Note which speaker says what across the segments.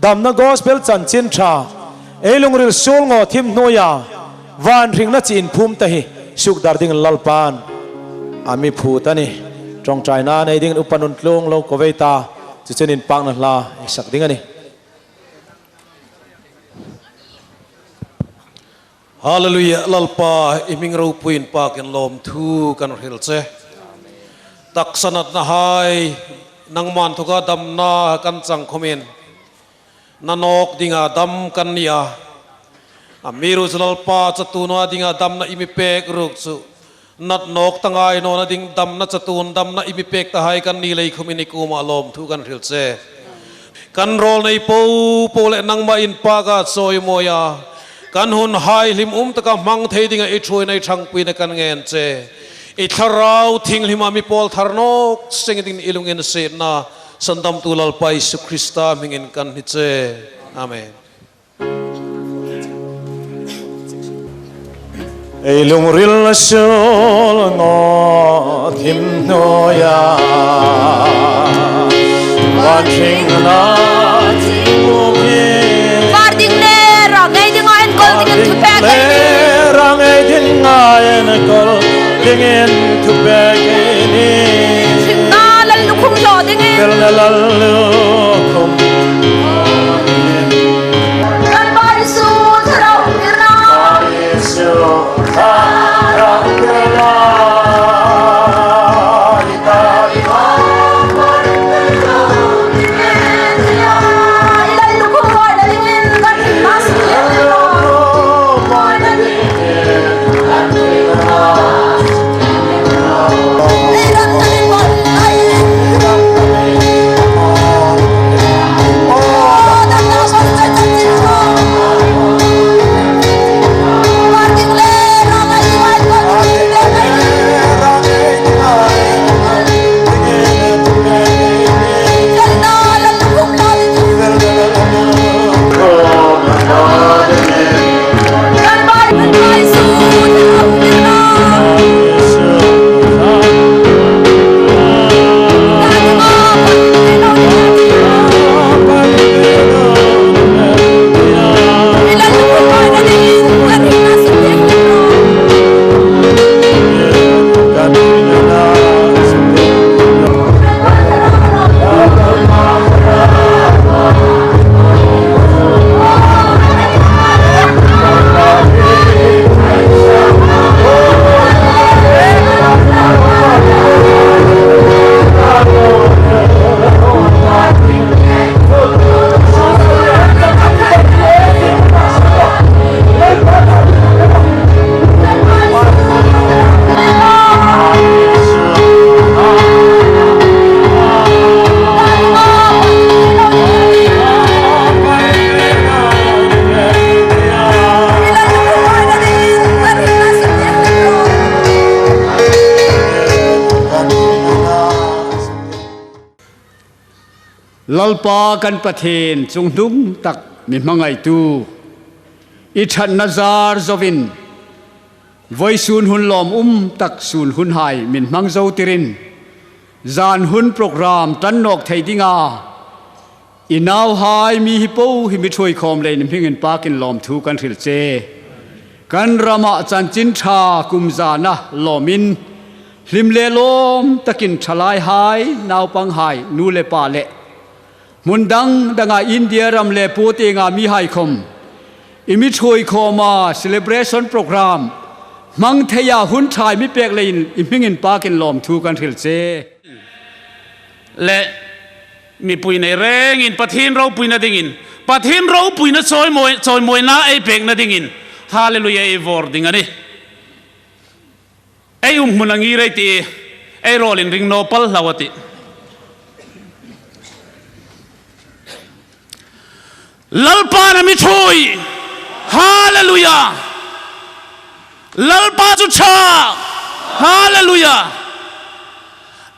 Speaker 1: dam na gospel chan chin tha elung ril sul ngo thim noya van ring na chin phum ta hi suk dar ding lalpan ami phu ta ni trong trai na nei ding upanun tlung lo ko veita chu chenin pang na la sak ding ani
Speaker 2: Hallelujah lalpa iming ro puin pa ken lom thu kan hil che tak sanat na hai nang man thoka dam na kan chang khomen nanok dinga dam kan nia amiru lalpa chatuna dinga dam na imi pek ruk chu nat nok tangai no na ding dam na chatun dam na imi pek ta hai kan ni lei khomini kuma lom thu kan hil che kan rol nei po le nang ma in pa ga soi moya kan hun hai lim taka mang thei dinga e throi nei thang pui na kan ngen che e tharau thing lima mi pol tharnok sing ding ilung en se na sandam tulal pai su krista mingin kan hi che amen
Speaker 1: elung ril sul ngo thim noya van ring na rang ai din ngai na kol dingen tu begini
Speaker 3: na lal lu khum lo dingen
Speaker 1: bel na lal lu khum
Speaker 3: kan bai su tharau kirna
Speaker 1: su tharau kirna
Speaker 4: lalpa kan pathen chung dung tak mi mangai tu i that nazar zovin voi sun hun lom tak sun hun hai min mang zo tirin zan hun program tan nok thei dinga i naw hai mi hi po hi mi thoi khom le nim hingin pakin lom thu kan thil che kan rama chan chin tha kum zana lomin hlim le lom takin thalai hai naw pang hai nu le pa le mundang danga India ram le pote nga mi hai khom imi thoi khoma celebration program mang thaya hun thai mi pek lein imhingin pakin lom thu kan thil che
Speaker 5: le mi pui nei reng in pathin ro pui na dingin pathin ro pui na choi moi na ei pek na dingin hallelujah e vor dingani ei munangi rei ti ei rolin ring no pal lawati lalpa na mi thui hallelujah lalpa chu cha hallelujah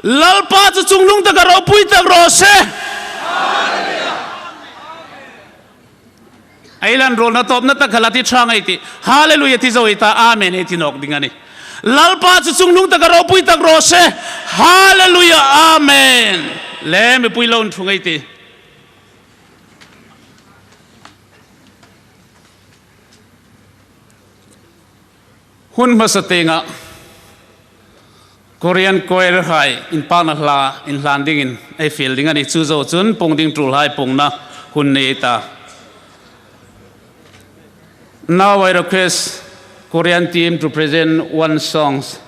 Speaker 5: lalpa chu chunglung ta ro pui ta ro se hallelujah ailan rol na top na ta khalati thangai ti hallelujah ti zoita amen e ti nok dingani lalpa chu chunglung ta ro pui ta ro se hallelujah amen le me pui lon thungai ti hun masatenga Korean choir hai in panahla in landing in a fielding ani chu zo chun pongding trul hai pongna hun neita. Now I request Korean team to present one songs.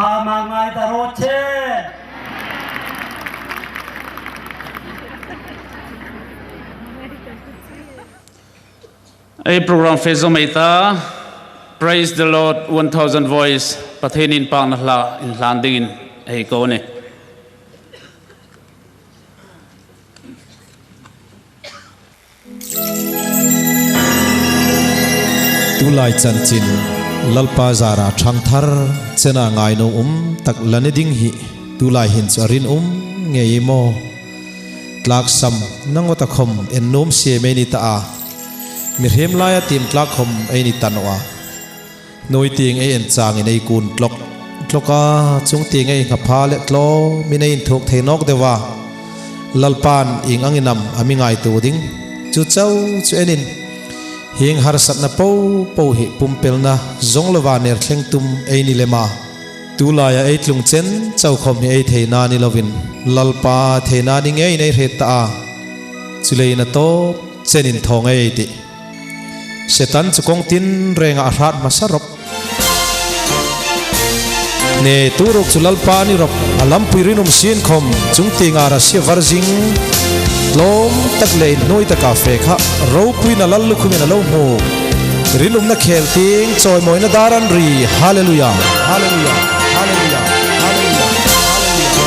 Speaker 6: Hamangai daroche.
Speaker 5: A program fezo meita praise the Lord 1000 voice pathin in panahla in landing in a kone.
Speaker 1: Tulai chanchin lalpa zara thangthar chena ngai no tak laneding hi tulai hin charin ngei mo tlak sam nangwata khom en nom se meni ta a mirhem laya tim tlak khom ei tanwa noi ting ei en chang in ei kun tloka chung ting ei ngapha le tlo minei thok theinok dewa lalpan ing anginam ami ngai tu ding chu chau chu enin hing har sat na po hi pumpel na zong lova ner thleng tum ei ni lema tulaya ei tlung chen chau khom hi ei theina ni lovin lalpa theina ni ngei nei re ta chuleina to chenin thong ei ti setan chukong tin renga arat masarop ne turuk chulalpa ni rop alam puirinum sin khom chungtinga ra sia varjing lom tak le noi ta cafe kha ro puina lallu khumina lo mo rinum na khel ting choi moina daran ri hallelujah hallelujah hallelujah hallelujah
Speaker 3: hallelujah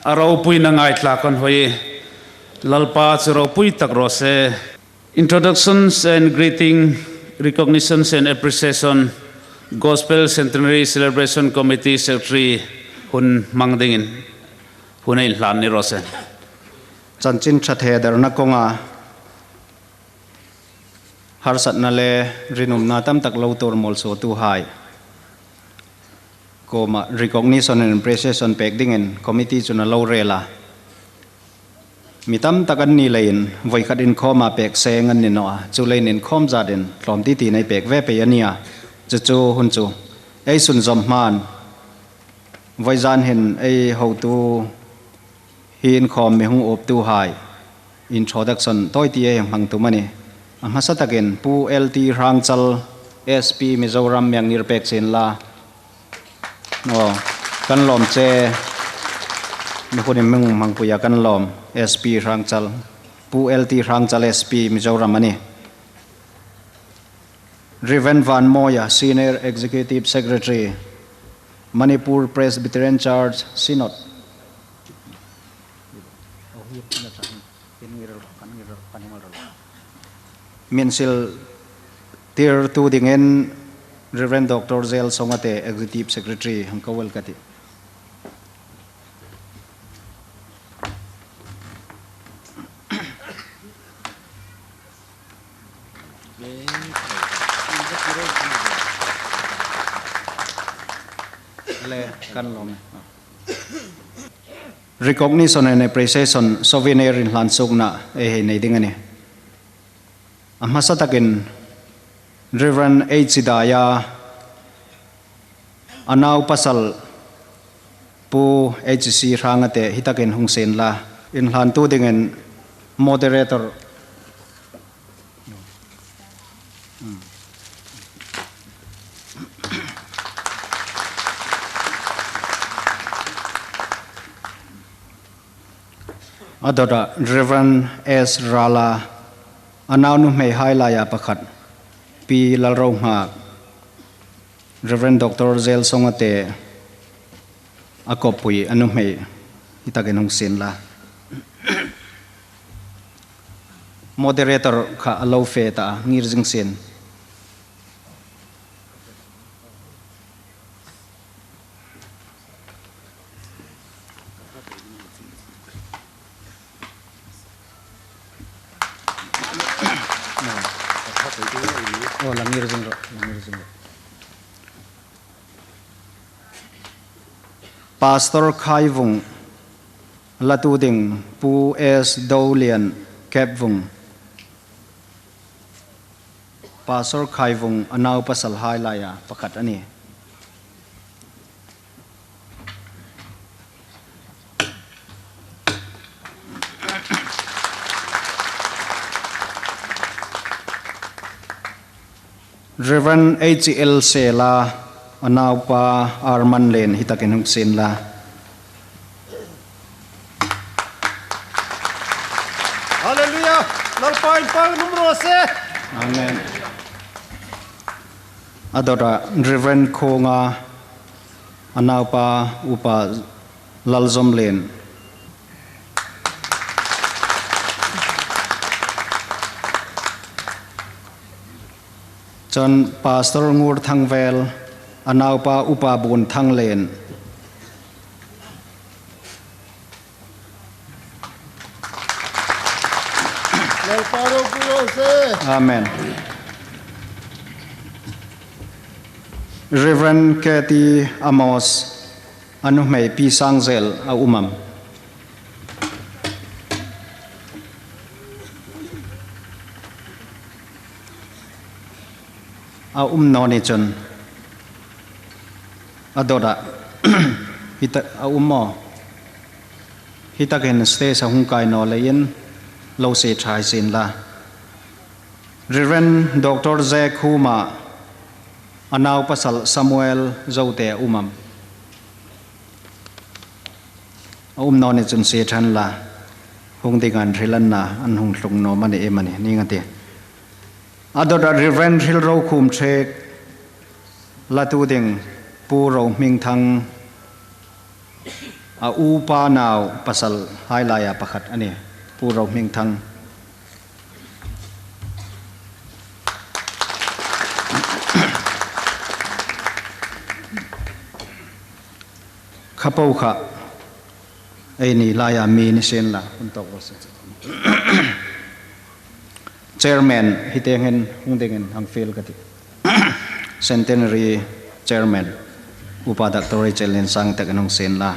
Speaker 5: Arau pui na ngai tla kan hoi lalpa chiro pui tak ro se introductions and greeting, recognitions and appreciation, Gospel Centenary Celebration Committee Secretary hun mangdingin hunai hlan ni ro se
Speaker 7: chanchin thathe darna konga harsat na le rinum na tam tak lo tor mol so tu hai koma recognition and appreciation pek dingin committee chuna lo rela mitam takan ni lein voi khatin khoma pek sengan ni no chu lein in khom za den hlom ti ti nei pek ve pe ania chu chu hun chu ei sun zom man voi zan hin ei ho tu hin khom me hung op tu hai introduction toy ti e hang tu mani amasa taken pu lt rangchal sp mizoram myang nirpek chen la no kan lom che mi ko nim meng mang puya kan lom sp rangchal pu lt rangchal sp mizoram ani Reverend Van Moya, Senior Executive Secretary, Manipur Presbyterian Church, Sinate. Minsil Tier 2 dingen Reverend Dr. Zel Songate, Executive Secretary, Hangkawal Kati. Recognition and appreciation souvenir in Lansugna eh neidingani. Amasatakin Reverend H. Daya Anau Pasal Pu HC Rangate Hitakin Hungsen La in Lantu dengan moderator Adora Reverend S. Rala Anau nu mei hailaya pakhat pi lalro ha Reverend Dr. Zel Songate akopui anu mei itagenong sin la moderator kha alo feta ngirjing sin Pastor Khai Vung Latu Ding Pu S. Dolian Kep Vung Pastor Khai Vung Anau Pasal Hai Laya Pakat Ani Reverend H.L. Sela Anau pa Arman Len hitakin hung sin la
Speaker 2: Hallelujah lalpain pang numero se
Speaker 7: Amen Adora Reverend Konga Anau pa upa Lalzom Len John Pastor Ngur Thangvel Anau pa upa bun thang len Amen Reverend Kathy Amos anu mei pi sangzel a umam a noni chon Adora hita ummo hita ken stay sa hungkai no lein lo se thai sin la Reverend Dr. Zack Huma Anau Pasal Samuel Joute umam noni chun se than la hung dingan rilan na an hung tlung no mani e mani ni ngate Adora Reverend Hilro Khum Thek Latu Ding Pu Ro Ming Thang upa now pasal hailaya pakhat ani puro ming thang khapau kha ei ni laya mi ni sen la untuk was chairman hitengen hungdengen hang fail kati Centenary chairman upadak tori chelen sang tak anong sen la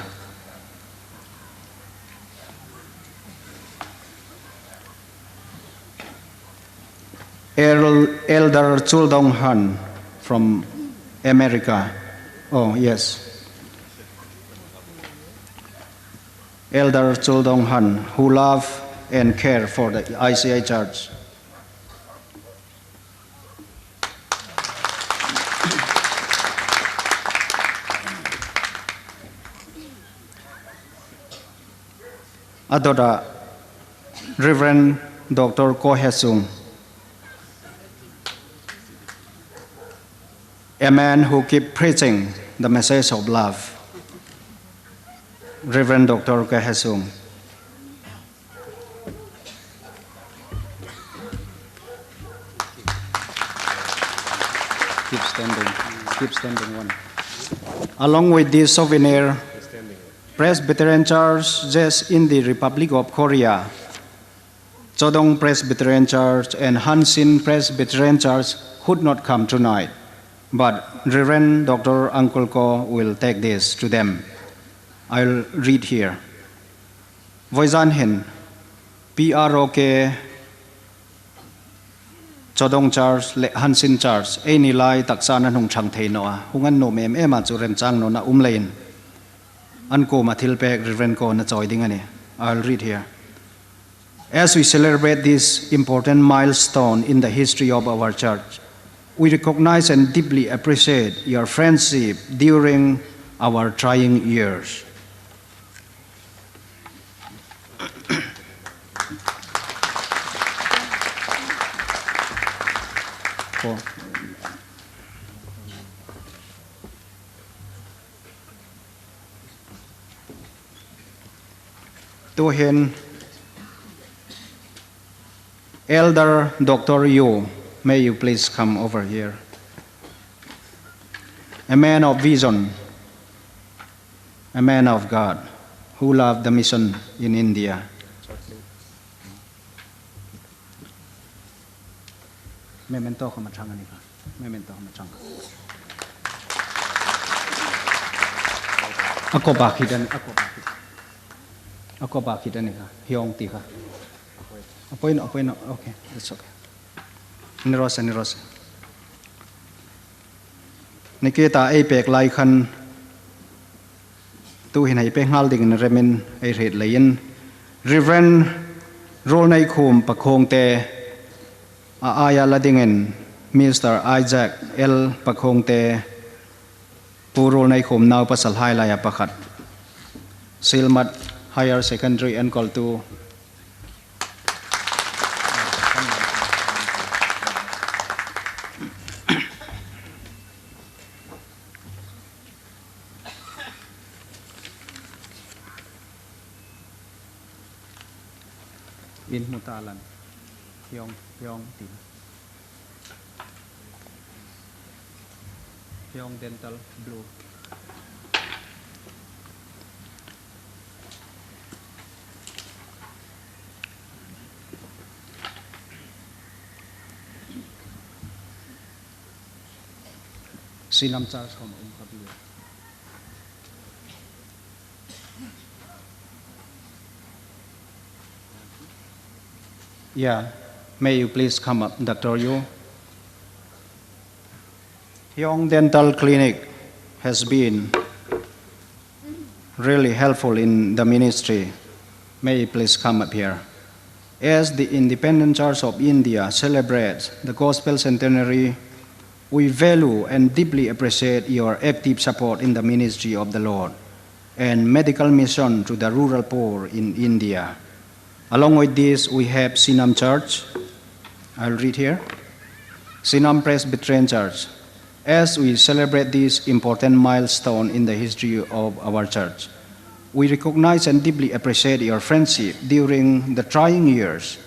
Speaker 7: Elder Chuldong Han from America. Oh yes, Elder Chuldong Han, who love and care for the ICI Church. Adora Reverend Dr. Ko Hesung, a man who keeps preaching the message of love. Reverend Dr. Ko Hesung. Keep standing one. Along with this souvenir, Presbyterian Church just in the Republic of Korea, Chodong Presbyterian Church and Hansin Presbyterian Church could not come tonight, but Reverend Dr. Uncle Ko will take this to them. I'll read here. Voizanhin, PROK, Chodong Church, Hansin Church, ay nilay taksanan hong chang thay noa, hungan no mem ema churen chang no na umlain. Anko mathilpek Reverend Ko na choy dingani. I'll read here. As we celebrate this important milestone in the history of our church, we recognize and deeply appreciate your friendship during our trying years. To him, Elder Dr. Yu, may you please come over here. A man of vision, a man of God, who loved the mission in India. Memento ko matanga ni ka. Memento ko matanga. Ako bakit dan ako bakit. Ako bakit dan ni ka. Hiong ti ka. Apoy no. Okay, that's okay. Ni Rosa. Nikita ay pek lai khan tu hin ai pe ngal ding remen ai ret lain Reverend rol nai khum pakhong te aya ladingen Mr. Isaac L pakhong te purol nai khum naw pasal hai la ya pakhat Silmat Higher Secondary and Call to in mutalan yong tin yong dental blue Sinam Charles home kabiyo. Yeah, may you please come up, Dr. Yu. Hyong Dental Clinic has been really helpful in the ministry. May you please come up here. As the Independent Church of India celebrates the Gospel Centenary, we value and deeply appreciate your active support in the ministry of the Lord and medical mission to the rural poor in India. Along with this, we have Sinam Church. I'll read here. Sinam Presbyterian Church. As we celebrate this important milestone in the history of our church, We recognize and deeply appreciate your friendship during the trying years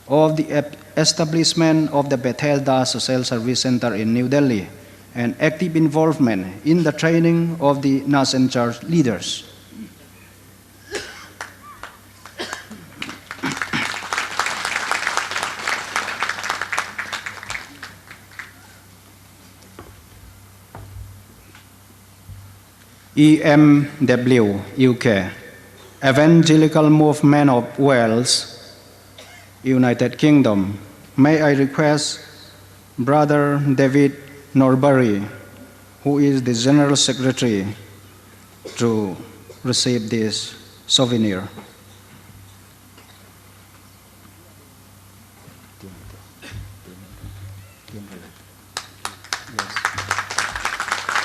Speaker 7: of the establishment of the Bethesda Social Service Center in New Delhi and active involvement in the training of the nascent church leaders. EMW UK, Evangelical Movement of Wales, United Kingdom. May I request Brother David Norbury, who is the General Secretary, to receive this souvenir.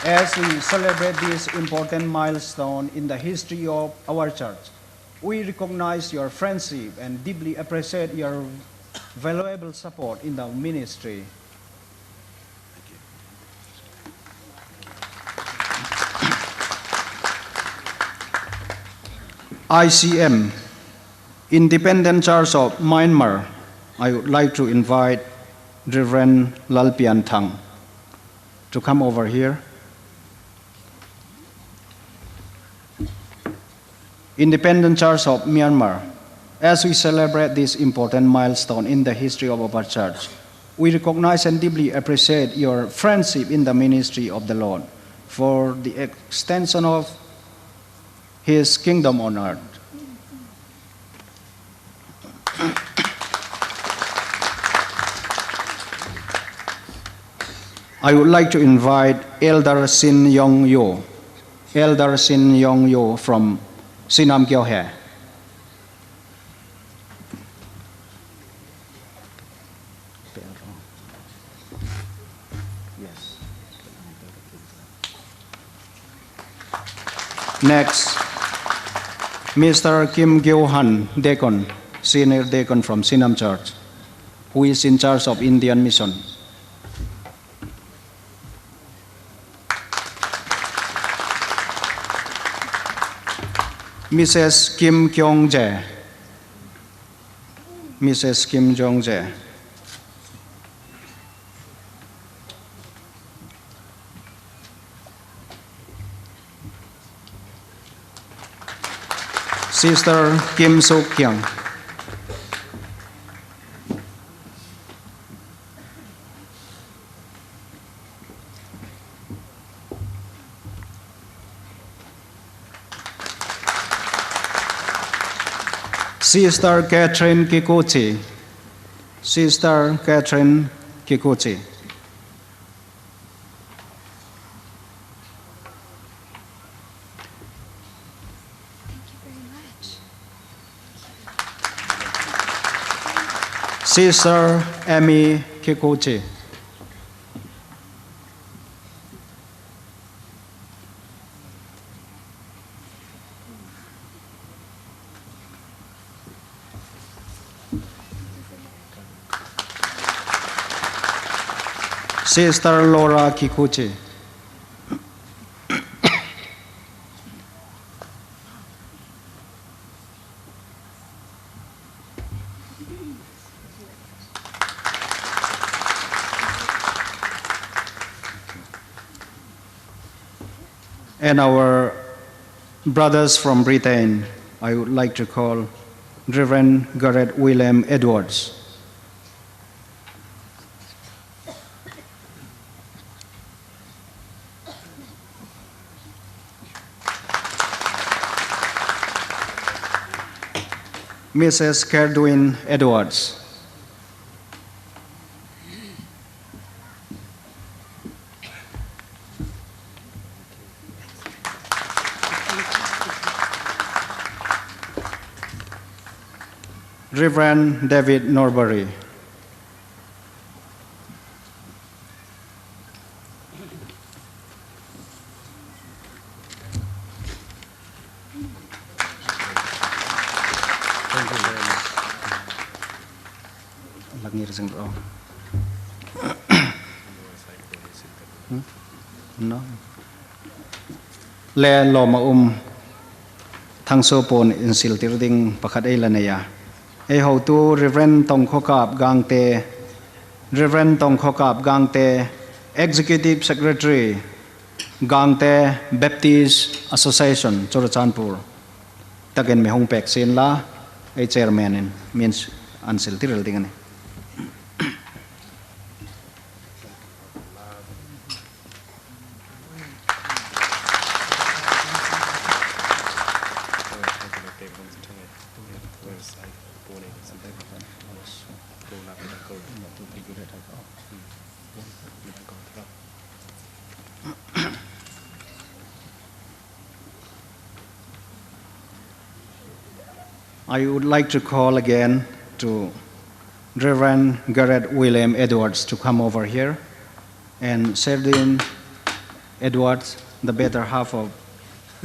Speaker 7: As we celebrate this important milestone in the history of our church, we recognize your friendship and deeply appreciate your valuable support in the ministry. ICM, Independent Church of Myanmar, I would like to invite Reverend Lalpian Thang to come over here. Independent Church of Myanmar, as we celebrate this important milestone in the history of our church, we recognize and deeply appreciate your friendship in the ministry of the Lord for the extension of His kingdom on earth. I would like to invite Elder Sin Yong Yo, Elder Sin Yong Yo from Sinam Kyohe. Next, Mr. Kim Gyo Han, Deacon, Senior Deacon from Sinam Church, who is in charge of Indian Mission. Mrs. Kim Kyong Jae, Mrs. Kim Jong Jae. Sister Kim Suk Kyung. Sister Catherine Kikuchi. Sister Catherine Kikuchi. Sister Amy Kikuchi. Sister Laura Kikuchi. And our brothers from Britain, I would like to call Reverend Gareth William Edwards. Mrs. Cardwin Edwards. Reverend David Norbury. Le Loma thang so pon in sil tir ding pakhat ei laneya ei ho tu Reverend Tong Khokap Gangte Reverend Tong Khokap Gangte Executive Secretary Gangte Baptist Association Chorachanpur taken me hong pek sin la ei chairman in means an sil tir ding ani I would like to call again to Reverend Gareth William Edwards to come over here, and Serdin Edwards, the better half of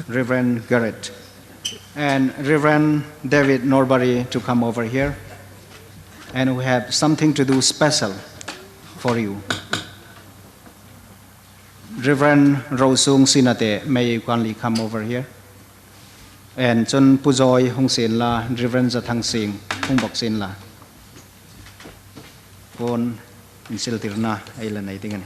Speaker 7: Reverend Gareth, and Reverend David Norbury to come over here, and we have something to do special for you. Reverend Rosung Sinate, may you kindly come over here. And Chun Pujoy Hong Sin La, Reverend Zothanglien Hong Bok Sin La. Pon in Siltirna, Island, I think.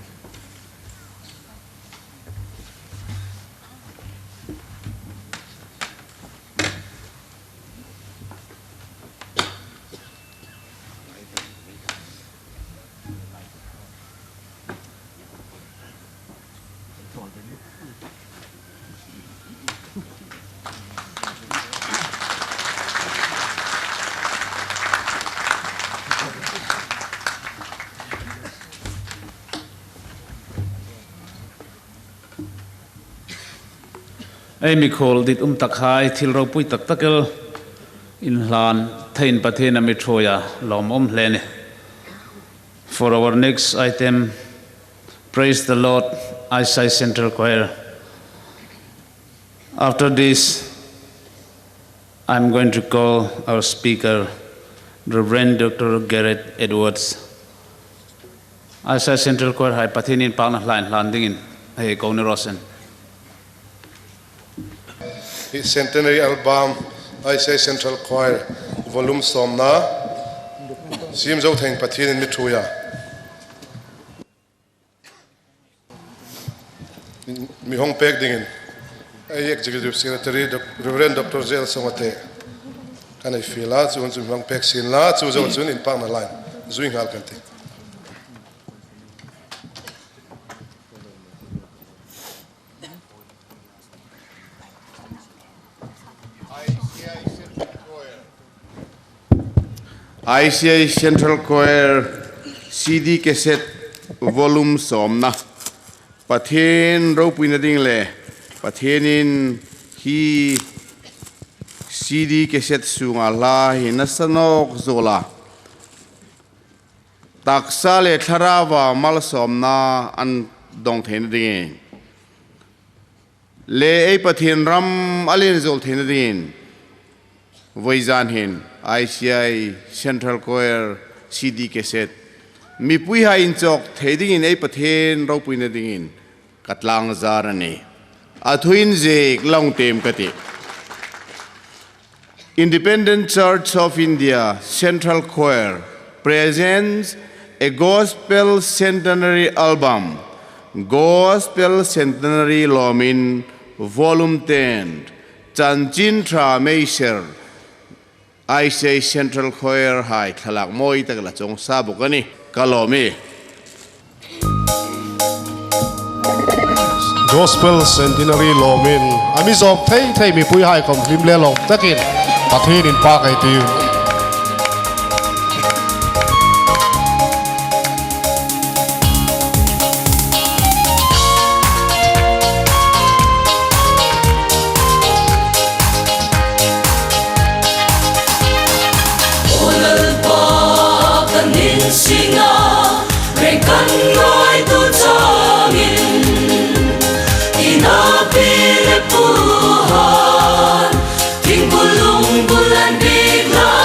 Speaker 5: Ai mi khol dit tak hai thil ro pui tak takel in hlan thein pathen ami thoya lom hlene. For our next item, praise the Lord, Isai Central Choir. After this, I'm going to call our speaker, Reverend Dr. Gareth Edwards. Isai Central Choir hai pathen in pang hlan dingin hai ko ni rosen.
Speaker 8: Centenary album, I say Central Choir, volume somna, sim Zothanglien pathin in mithuya. Mi hong pek dingin, Executive Secretary Reverend Dr. Zel Samate. Can I feel that? So we hong pek sin la, so we in Parna line, zuing hal kanti.
Speaker 9: ICI Central Choir CD cassette volume somna pathen ro puina ding le pathenin hi CD cassette sunga la hinasanok zola taksa le tharawa mal somna an dong then ding le ei pathen ram alin zol then ding voizan hin ICI Central Choir CD cassette mi pui ha in chok theding in ei pathen ro puina ding in katlang zarani athuin je long tem kati Independent Church of India Central Choir presents a Gospel Centenary album, Gospel Centenary Lomin Volume 10, Chanchin Tra Meisher ICI Central Choir hai thalak moi takla chong sabukani kalomi
Speaker 8: Gospel Centenary Lomin, amizok thay mi pui hai kom lim le lom takin pathin in pa kai tu.
Speaker 3: Bulan bigla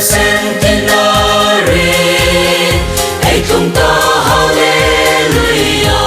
Speaker 10: Centenary, ay chúng ta hallelujah.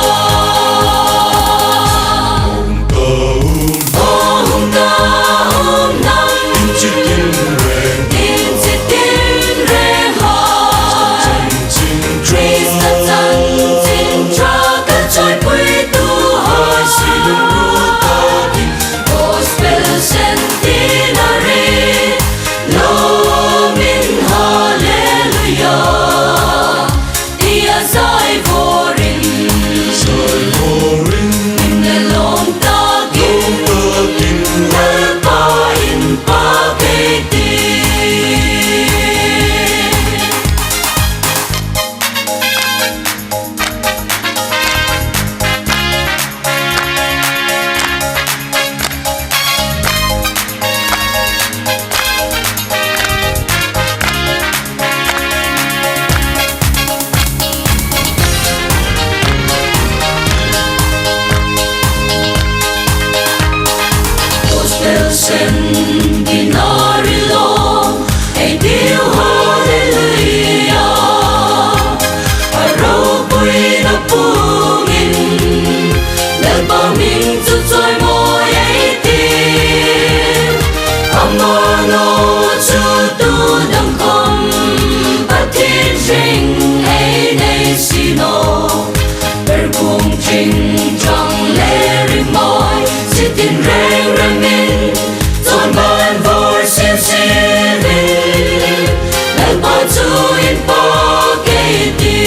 Speaker 10: Centenary long, ay điệu hallelujah. Arau bui na pungin, nagpaming tutoy mo ay tin. Vanlalruot Joute Darngawn, patin ring ay nay sino. Berkung ching trong lê ring môi, sitin reng ramin. Ban vor sin sivin, nagpatu in pagkaitin.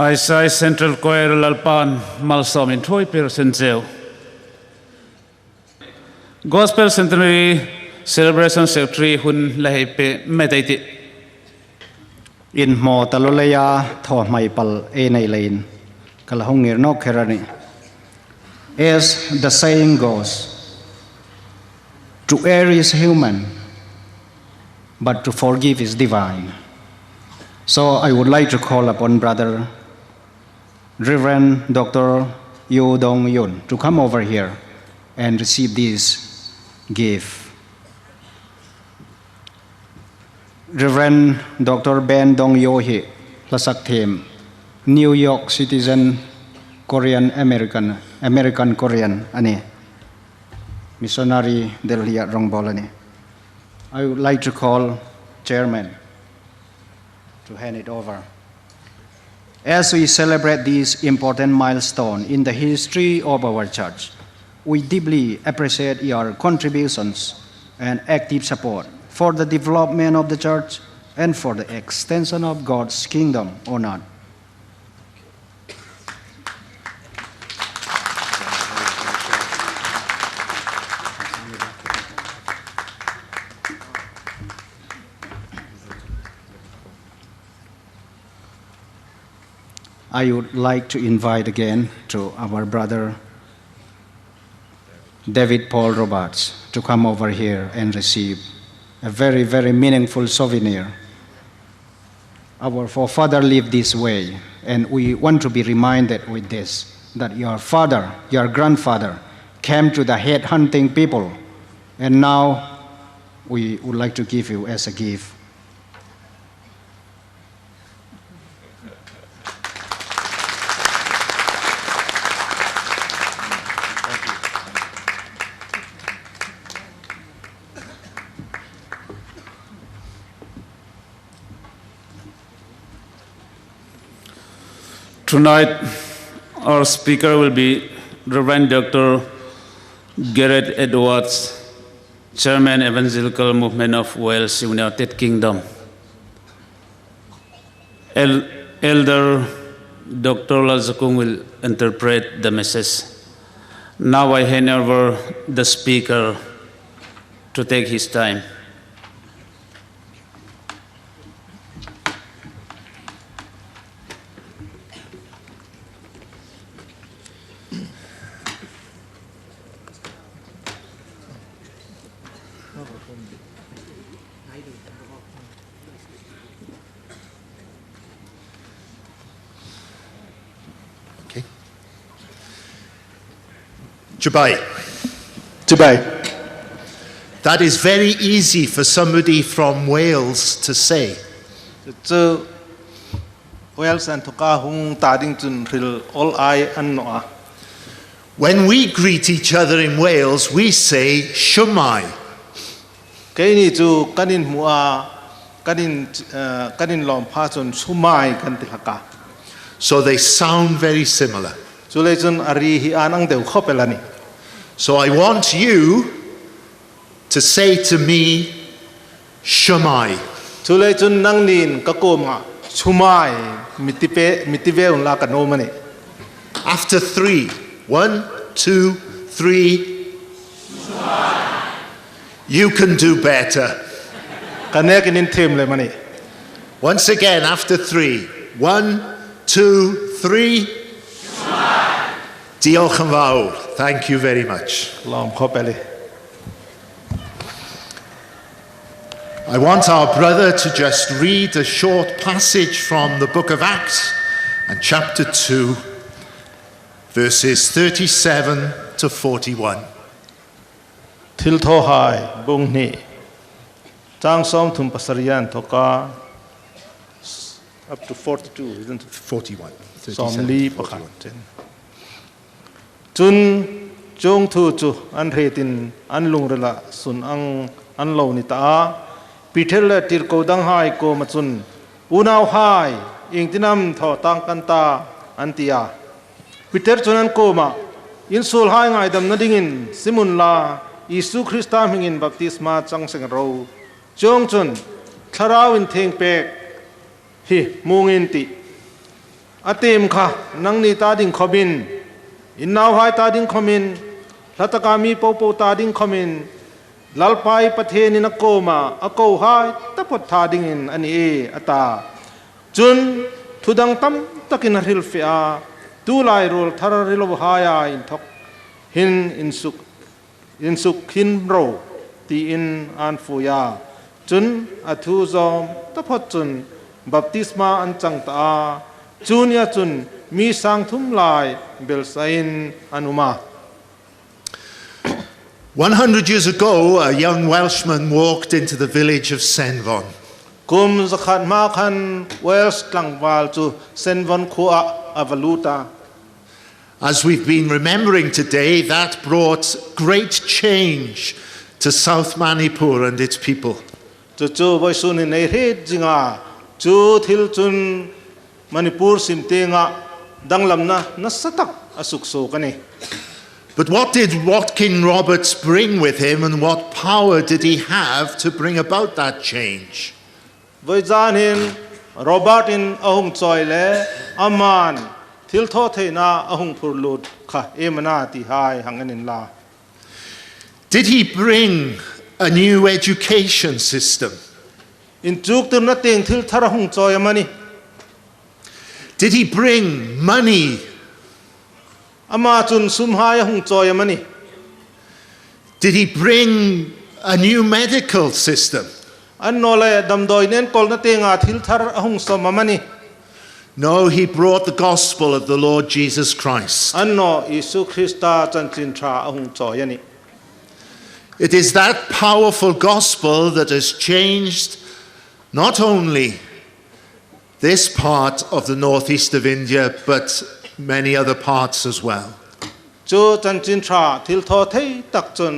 Speaker 5: Isai Central Choir Lalpan Malsom in Troy Pearson Jail. Gospel Centenary Celebration Secretary Hun Lahepe Medati.
Speaker 7: In mo talolaya tho mai pal e nei lein kalahongir no kherani. As the saying goes, to err is human, but to forgive is divine. So I would like to call upon Brother Reverend Dr. Yo Dong Yun to come over here and receive this gift. Reverend Dr. Ben Dong Yo He, Plasak Thiem, New York citizen, Korean American Korean, ani missionary Delhi at Rongbolani. I would like to call Chairman to hand it over. As we celebrate this important milestone in the history of our church, we deeply appreciate your contributions and active support for the development of the church and for the extension of God's kingdom on earth. I would like to invite again to our brother David Paul Roberts to come over here and receive a very, very meaningful souvenir our forefather lived this way, and we want to be reminded with this, that your father, your grandfather, came to the head hunting people, and now we would like to give you as a gift.
Speaker 5: Tonight, our speaker will be Reverend Dr. Gareth Edwards, Chairman, Evangelical Movement of Wales, United Kingdom. Elder Dr. Lazakung will interpret the message. Now I hand over the speaker to take his time.
Speaker 11: Dubai. That is very easy for somebody from Wales to say.
Speaker 12: Wales and Toka hung tading tun ril all I and noa.
Speaker 11: When we greet each other in Wales, we say Shumai.
Speaker 12: Kaini tu kanin mua kanin lom pasun Shumai kan tilaka.
Speaker 11: So they sound very similar.
Speaker 12: Sulejun ari hi anang deu khopelani.
Speaker 11: So I want you to say to me, Shumai.
Speaker 12: Sulejun nanglin kakoma Shumai mitipe unla kanomani.
Speaker 11: After 3, 1, 2, 3. Shumai. You can do better.
Speaker 12: Kanekinin team le mani.
Speaker 11: Once again, after 3, 1, 2, 3. Diolch yn fawr. Thank you very much. I want our brother to just read a short passage from the book of Acts and chapter 2, verses 37 to 41.
Speaker 12: Til tohai bung ni. Tang som tum pasarian toka up to 42, isn't it?
Speaker 11: 41.
Speaker 12: Som li pakhat. Chun chung thu chu an retin an lungrela sun an lo ni ta pithel tir ko dang hai ko machun unaw hai ing tinam tho tang kan ta antia piter chunan ko ma in sul hai ngai dam na dingin simun la Isu Christa hingin baptisma chang seng ro chung chun tharau in theng pek hi mungin ti atem kha nang ni ta ding khobin in now hai ta ding khomin latakami popo ta ding khomin lalpai pathe ni nakoma ako hai tapot ta ding in ani e ata chun thudang tam takin ril fia tu lai rul thararilo haya in thok hin in suk hin ro ti in an fuya chun athu zom tapot chun baptisma an chang ta chun ya chun mi sang thum lai bel sain anuma.
Speaker 11: 100 years ago, a young Welshman walked into the village of Senvon.
Speaker 12: Kum zakhat ma khan Wales tlangwal chu Senvon khua avaluta.
Speaker 11: As we've been remembering today, that brought great change to South Manipur and its people.
Speaker 12: Chu voisun in nei jinga chu thil chun Manipur simtenga danglamna nasatak asuk so kani.
Speaker 11: But what did Watkin Roberts bring with him, and what power did he have to bring about that change?
Speaker 12: Voizanin Robert in ahung choile aman thil tho theina ahung purlut kha emana ti hai hanganin la.
Speaker 11: Did he bring a new education system?
Speaker 12: In chuk tur na teng thil thara hung choi amani.
Speaker 11: Did he bring money?
Speaker 12: Ama chun sumhaya hung choi amani.
Speaker 11: Did he bring a new medical system?
Speaker 12: อันโนเลดำโดยเน้นกลนาเตียงทิลทาร์หงสมมันนี่
Speaker 11: No, he brought the gospel of the Lord Jesus Christ.
Speaker 12: อันโนอิสุคริสต์จันจินทราหงจอยนี่
Speaker 11: It is that powerful gospel that has changed not only this part of the northeast of India, but many other parts as well.
Speaker 12: จูจันจินทราทิลทอเทตักจน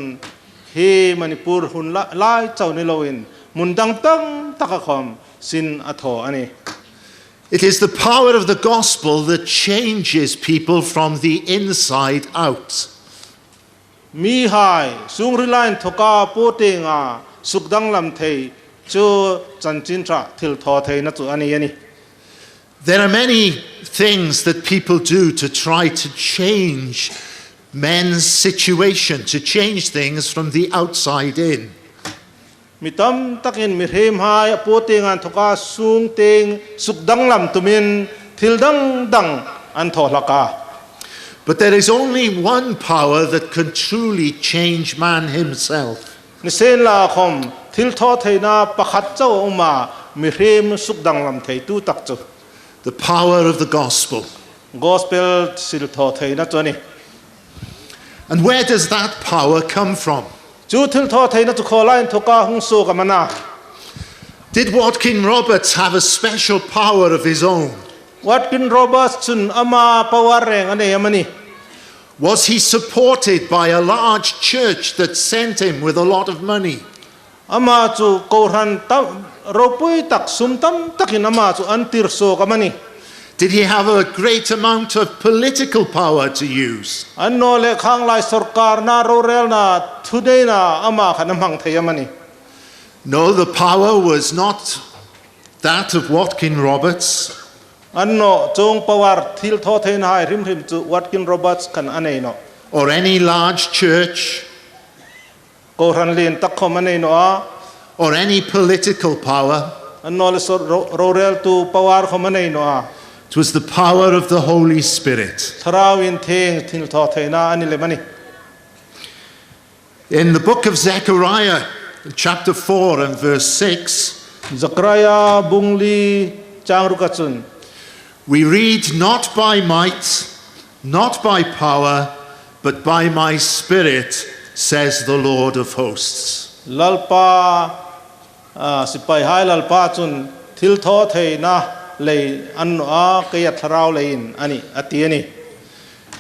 Speaker 12: เฮมณิปุรหุนละลายเจ้าในโลวินมุนดังตั้งตักคอมสินอโถอันนี้
Speaker 11: It is the power of the gospel that changes people from the inside out.
Speaker 12: มีหายสุงริลายทกาปูเตงาสุกดังลำเทจูจันจินทราทิลทอเทนัจุอันนี้
Speaker 11: There are many things that people do to try to change men's situation, to change things from the outside in.
Speaker 12: มีตั้มตักินมีเฮมหายปูเตงานทกาสุงเตงสุกดังลำตุมินทิลดังดังอันทอลักา
Speaker 11: But there is only one power that can truly change man himself.
Speaker 12: นิเซนลาคมทิลทอเทนาประคัดเจ้าออกมามีเฮมสุกดังลำเทตูตักจู
Speaker 11: The power of the gospel.
Speaker 12: Gospel สิลทอเทนะตัวนี้
Speaker 11: And where does that power come from?
Speaker 12: จูทิลทอเทนะจุขอไลน์ทกาหงสูกันมานะ
Speaker 11: Did Watkin Roberts have a special power of his own?
Speaker 12: Watkin Roberts จุนอามาปวารแรงอันนี้มันนี่
Speaker 11: Was he supported by a large church that sent him with a lot of money?
Speaker 12: อามาจูโกรันตั้มเราปุยตักซุมตั้มตักินอามาจูอันติรโซกันมันนี่
Speaker 11: Did he have a great amount of political power to use?
Speaker 12: อันโนเลข้างไลสรการนาโรเรลนาทุเดนาอามาขันมังเทียมันนี่
Speaker 11: No, the power was not that of Watkin Roberts.
Speaker 12: อันโนจงปวารทิลทอเทนายริมจูวัดกินโรบัตส์กันอันนี้เนาะ
Speaker 11: Or any large church.
Speaker 12: โกรันเลียนตักคอมันนี่เนาะ
Speaker 11: Or any political power.
Speaker 12: อันโนเลสโรเรลตูปวารคอมันนี่เนาะ
Speaker 11: It was the power of the Holy Spirit.
Speaker 12: ทราวินเทงทิลทอเทนาอันนี้เลยมันนี่
Speaker 11: In the book of Zechariah, chapter 4 and verse 6,
Speaker 12: Zechariah bungli jang rukatsun.
Speaker 11: We read, not by might, not by power, but by my spirit, says the Lord of hosts.
Speaker 12: Lalpa sipai hai lalpa chun thil tho thei na lei an a kaya tharau lein ani atiani.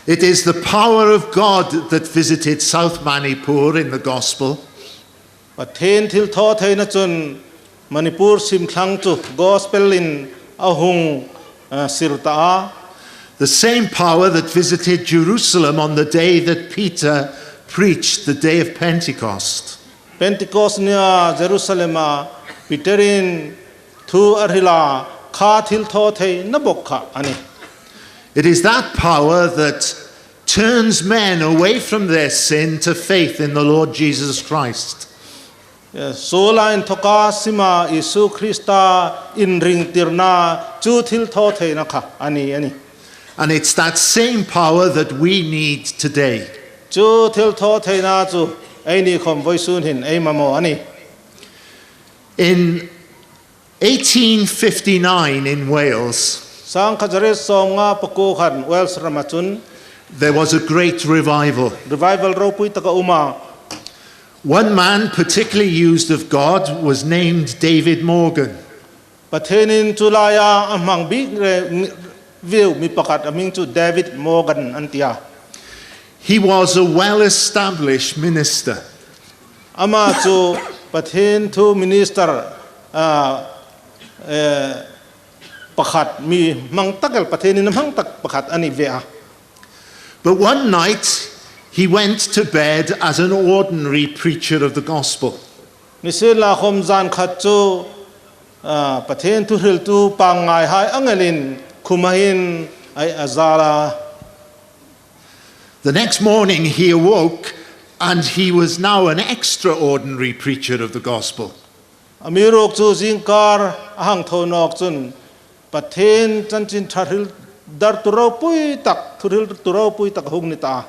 Speaker 11: It is the power of God that visited South Manipur in the gospel.
Speaker 12: Pathen thil tho thei na chun Manipur sim thlang chu gospel in ahung sirta.
Speaker 11: The same power that visited Jerusalem on the day that Peter preached, the day of Pentecost.
Speaker 12: Pentecost nia Jerusalem Peterin thu arhila kha thil tho thei na bokha ani.
Speaker 11: It is that power that turns men away from their sin to faith in the Lord Jesus Christ.
Speaker 12: Sola in thoka sima Isu Christa in ring tirna chu thil tho thei na kha ani.
Speaker 11: And it's that same power that we need today.
Speaker 12: Chu thil tho thei na chu ai ni khom voi sun hin ai mamo ani.
Speaker 11: In 1859 in Wales,
Speaker 12: sang khajare som nga pako khan Wales ramachun
Speaker 11: there was a great revival.
Speaker 12: Ro pui taka uma.
Speaker 11: One man particularly used of God was named David Morgan.
Speaker 12: Pathenin chulaya amang big view mi pakat aming chu David Morgan antia.
Speaker 11: He was a well-established minister.
Speaker 12: Ama chu pathen thu minister pakat mi mang takal pathenin mang tak pakat ani vea.
Speaker 11: But one night he went to bed as an ordinary preacher of the gospel.
Speaker 12: Misela khom zan khat chu pathen thu hil tu pangai hai angelin khumahin ai azala.
Speaker 11: The next morning he awoke and he was now an extraordinary preacher of the gospel.
Speaker 12: Amirok chu jingkar ahang thonok chun pathen chanchin tharil dar turo pui tak thuril turo pui tak hungnita.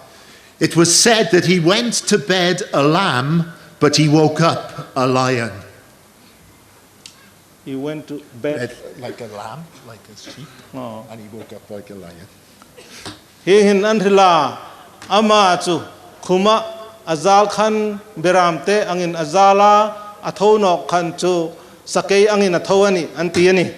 Speaker 11: It was said that he went to bed a lamb, but he woke up a lion.
Speaker 12: he went to bed
Speaker 11: like a lamb, like a sheep, and he woke up like a lion.
Speaker 12: he hin an rila ama chu khuma azal khan beramte angin azala athonok khan chu sakei angin athowani antiani.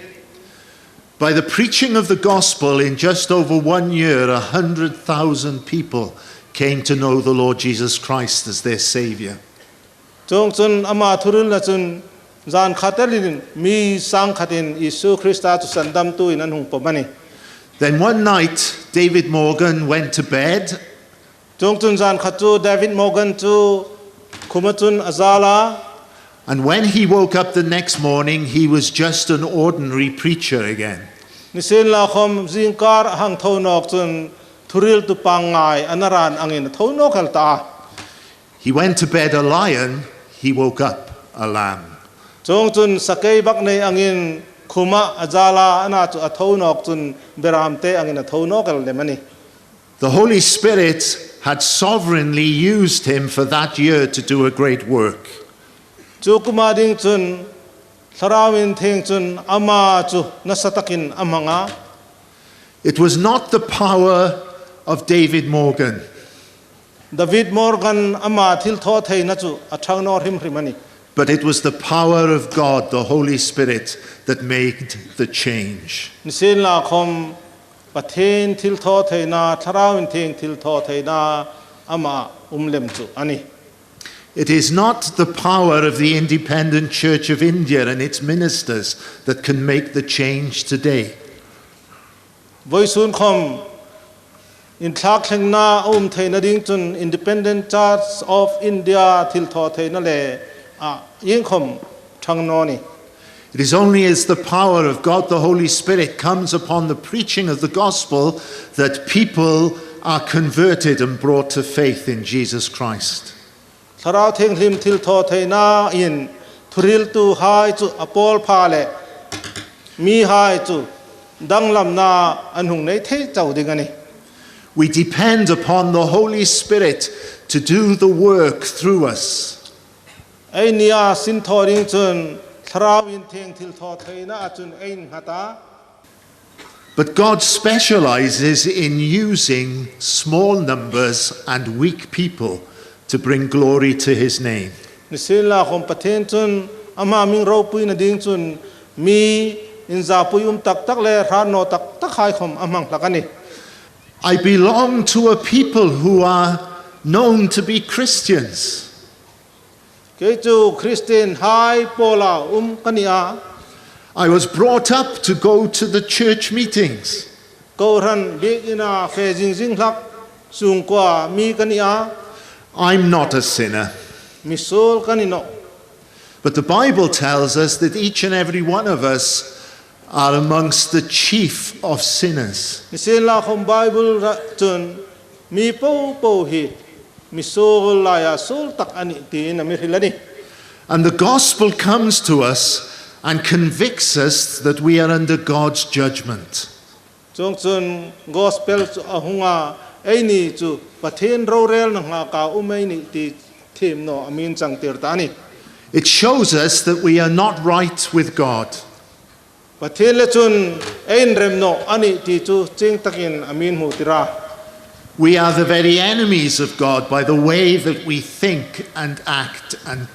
Speaker 11: By the preaching of the gospel in just over 1 year, 100,000 people came to know the Lord Jesus Christ as their Savior.
Speaker 12: Chong chun ama thurul na chun zan khatalin mi sang khatin Isu Christa tu sandam tu inan hung pomani.
Speaker 11: Then one night, David Morgan went to bed.
Speaker 12: Chong chun zan khatu David Morgan tu khumachun azala.
Speaker 11: And when he woke up the next morning, he was just an ordinary preacher again.
Speaker 12: Nisin la khom zingkar hang thonok chun thuril tu pangai anaran angin thonok halta.
Speaker 11: He went to bed a lion, he woke up a lamb.
Speaker 12: Chong chun sakei bak nei angin khuma azala ana chu athonok chun beramte angin athonok al lemani.
Speaker 11: The Holy Spirit had sovereignly used him for that year to do a great work.
Speaker 12: Chu kumading chun sarawin thing chun ama chu nasatakin amanga.
Speaker 11: It was not the power of David Morgan.
Speaker 12: David Morgan ama thil tho thei na chu athang nor him hrimani.
Speaker 11: But it was the power of God, the Holy Spirit, that made the change.
Speaker 12: Nisin la khom pathen thil tho thei na sarawin thing thil tho thei na ama umlem chu ani.
Speaker 11: It is not the power of the Independent Church of India and its ministers that can make the change today.
Speaker 12: Voisun khom in thak theng na thei na ding chun Independent Church of India thil tho thei na le yin khom thang no ni.
Speaker 11: It is only as the power of God the Holy Spirit comes upon the preaching of the gospel that people are converted and brought to faith in Jesus Christ.
Speaker 12: Sarau theng hlim thil tho thei na in thuril tu hai chu apol pha le mi hai chu danglam na anhung nei thei chau ding ani.
Speaker 11: We depend upon the Holy Spirit to do the work through us.
Speaker 12: Ai nia sin tho ding chun sarau in theng thil tho thei na chun ein hata.
Speaker 11: But God specializes in using small numbers and weak people to bring glory to his name.
Speaker 12: Nisin la khom pathen chun ama ming ro pui na ding chun mi in za pui tak tak le ran no tak tak hai khom amang lakani.
Speaker 11: I belong to a people who are known to be Christians.
Speaker 12: Ke chu Christian hai pola kania.
Speaker 11: I was brought up to go to the church meetings.
Speaker 12: Ko ran big ina fe jing jing lak sung kwa mi kania.
Speaker 11: I'm not a sinner.
Speaker 12: Misol kanino.
Speaker 11: But the Bible tells us that each and every one of us are amongst the chief of sinners.
Speaker 12: Nisin la khom Bible chun mi po po hi misol la ya sol tak ani ti na mi hilani.
Speaker 11: And the gospel comes to us and convicts us that we are under God's judgment.
Speaker 12: Chong chun gospel ahunga ai ni chu pathen ro rel na nga ka umai ni ti thim no amin chang tir ta ni.
Speaker 11: It shows us that we are not right with God.
Speaker 12: Pathen le chun ein rem no ani ti chu ching takin amin hu tira.
Speaker 11: We are the very enemies of God by the way that we think and act and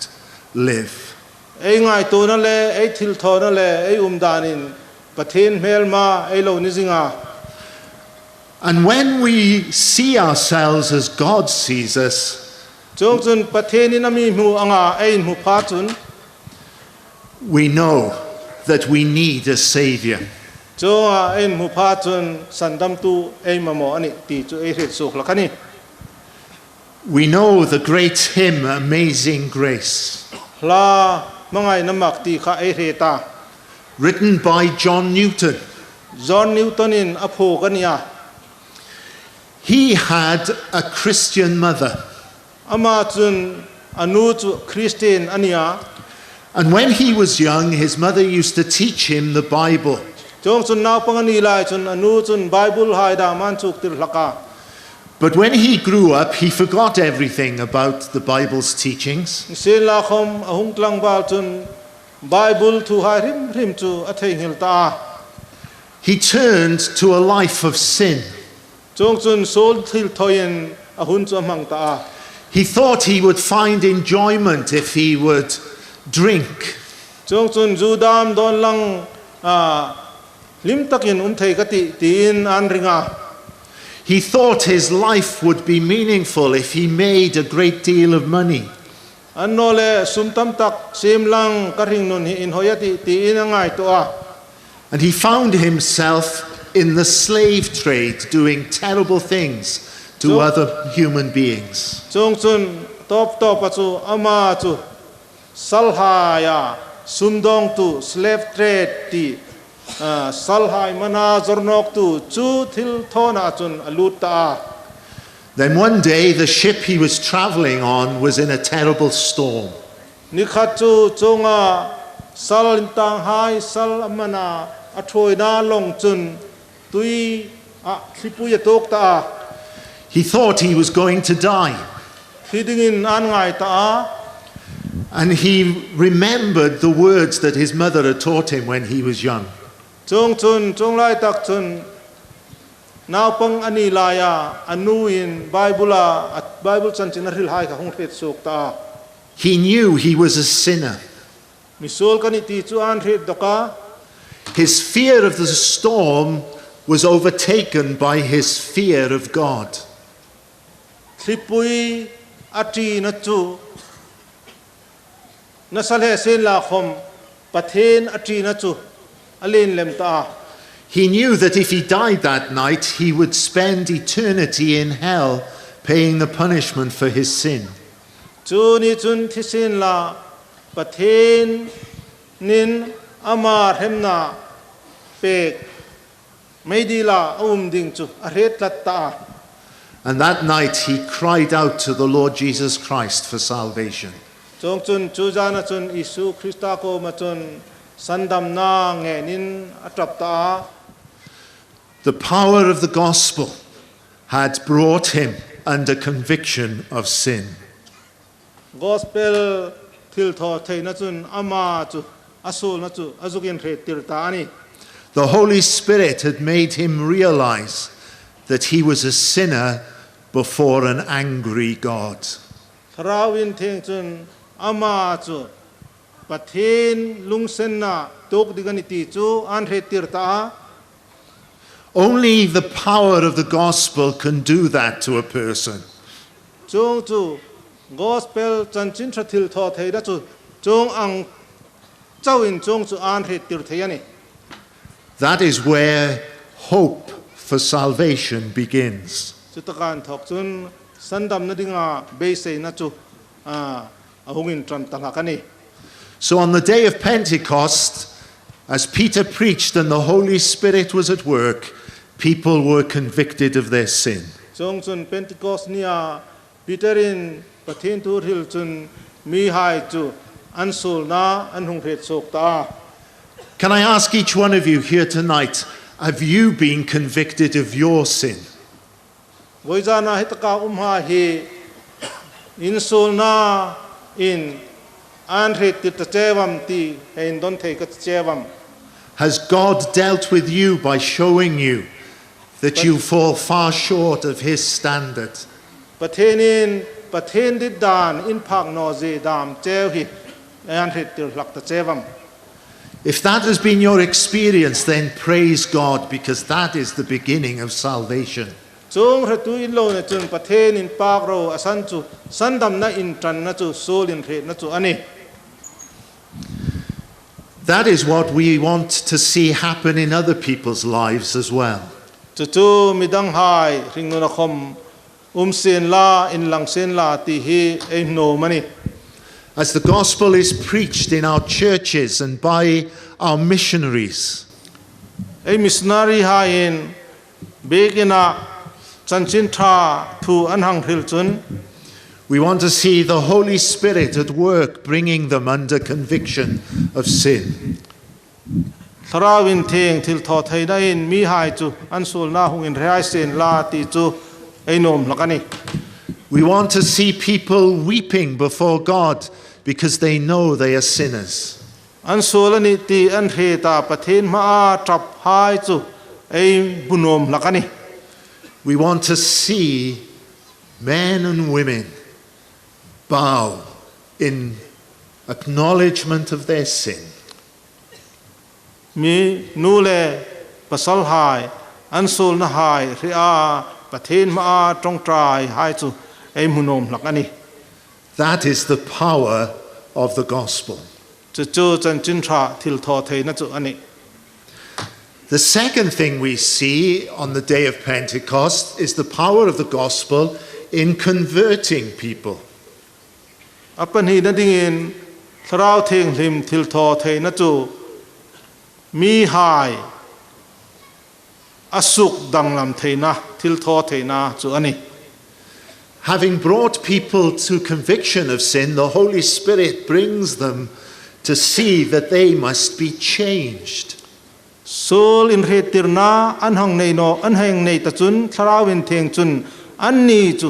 Speaker 11: live.
Speaker 12: Ei ngai to na le ei thil tho na le ei danin pathen mel ma ei lo ni zinga.
Speaker 11: And when we see ourselves as God sees us, we know that we need a Savior. We know the great hymn, Amazing Grace, written by John Newton. He had a Christian mother. And when he was young, his mother used to teach him the Bible. But when he grew up, he forgot everything about the Bible's teachings.
Speaker 12: Bible thu hai rim rim chu a thei ngil ta
Speaker 11: He turned to a life of sin.
Speaker 12: chung chun sol thil thoin a hun chu mang ta
Speaker 11: He thought he would find enjoyment if he would drink.
Speaker 12: chung chun judam don lang lim takin thei ka tin an ringa.
Speaker 11: He thought his life would be meaningful if he made a great deal of money.
Speaker 12: An no le sum tam tak sim lang ka ring nun hi in hoyati ti in angai to a.
Speaker 11: And he found himself in the slave trade doing terrible things to other human beings.
Speaker 12: Chung chun top chu ama chu salhaya sumdong tu slave trade ti salhai mana zornok tu chu thil thona chun alut ta.
Speaker 11: Then one day the ship he was traveling on was in a terrible storm.
Speaker 12: Nikhat chu chunga sal intang hai sal amana athoi na long chun tui a thlipu ya tok ta.
Speaker 11: He thought he was going to die.
Speaker 12: Hidingin an ngai ta.
Speaker 11: And he remembered the words that his mother had taught him when he was young.
Speaker 12: Chung chun chung lai tak chun now pang ani laya anu in Bible at Bible Centenary hai ka hong phet sok ta.
Speaker 11: He knew he was a sinner.
Speaker 12: Misol kan iti chu an ret doka.
Speaker 11: His fear of the storm was overtaken by his fear of God.
Speaker 12: Tripui ati na chu nasale sen la khom pathen ati na chu alin lem ta.
Speaker 11: He knew that if he died that night, he would spend eternity in hell, paying the punishment for his sin.
Speaker 12: Chu ni chun thisin la pathen nin amar hemna pek meidila ding chu aret lat ta.
Speaker 11: And that night he cried out to the Lord Jesus Christ for salvation.
Speaker 12: Chung chun chu jana chun Isu Krista ko ma chun sandam na nge nin atrap ta.
Speaker 11: The power of the gospel had brought him under conviction of sin.
Speaker 12: Gospel thil tho thei na chun ama chu asul na chu azukin re tir ta ani.
Speaker 11: The Holy Spirit had made him realize that he was a sinner before an angry God.
Speaker 12: Tharawin theng chun ama chu pathin lungsen na tok diganiti chu an re tir ta.
Speaker 11: Only the power of the gospel can do that to a person.
Speaker 12: Chung chu gospel chanchin thil tho thei da chu chung ang chawin chung chu an re tir thei ani.
Speaker 11: That is where hope for salvation begins.
Speaker 12: Chutakan thok chun sandam na dinga beise na chu ahungin tram talakani.
Speaker 11: So on the day of Pentecost, as Peter preached and the Holy Spirit was at work, people were convicted of their sin.
Speaker 12: Chung chun Pentecost nia Peterin pathin tur hil chun mi hai chu ansul na anhung phet sok ta.
Speaker 11: Can I ask each one of you here tonight, have you been convicted of your sin?
Speaker 12: Voizana hitaka ha hi insul na in anret tit chevam ti hein don thei ka chevam.
Speaker 11: Has God dealt with you by showing you that you fall far short of his standard?
Speaker 12: Pathen dit dan in phak no je dam chew hi anret tir lak ta chevam.
Speaker 11: If that has been your experience, then praise God, because that is the beginning of salvation.
Speaker 12: Chung ratu in lo na chun pathen in pak ro asan chu sandam na in tran na chu sol in phet na chu ani.
Speaker 11: That is what we want to see happen in other people's lives as well.
Speaker 12: Chu midang hai ring no na khom sen la in lang sen la ti hi e no mani.
Speaker 11: As the gospel is preached in our churches and by our missionaries,
Speaker 12: A missionary ha in begina chanchin tha thu anhang thil chun.
Speaker 11: we want to see the Holy Spirit at work, bringing them under conviction of sin.
Speaker 12: Tharawin theng thil tho thei da in mi hai chu ansul na hung in rai sen la ti chu e nom lakani.
Speaker 11: We want to see people weeping before God because they know they are sinners.
Speaker 12: อันสูลนิตีอันเฮตาประเทศมาจับหายจูไอ้บุญมลักนี่
Speaker 11: We want to see men and women bow in acknowledgement of their sin.
Speaker 12: มีนูเลปัสสาวะหายอันสูลนหายเรียประเทศมาตรงตรายหายจูไอ้บุญมลักนี่
Speaker 11: That is the power of the gospel.
Speaker 12: จะจูจันจินทราทิลทอเทนัจูอันนี้
Speaker 11: The second thing we see on the day of Pentecost is the power of the gospel in converting people.
Speaker 12: อัปนีนั่นดิ่งทราวเทงลิมทิลทอเทนัจูมีหายอสุกดังลำเทนะทิลทอเทนะจูอันนี้
Speaker 11: Having brought people to conviction of sin, the Holy Spirit brings them to see that they must be changed.
Speaker 12: Soul in retirna anhang nei no anhang nei ta chun tharawin theng chun anni chu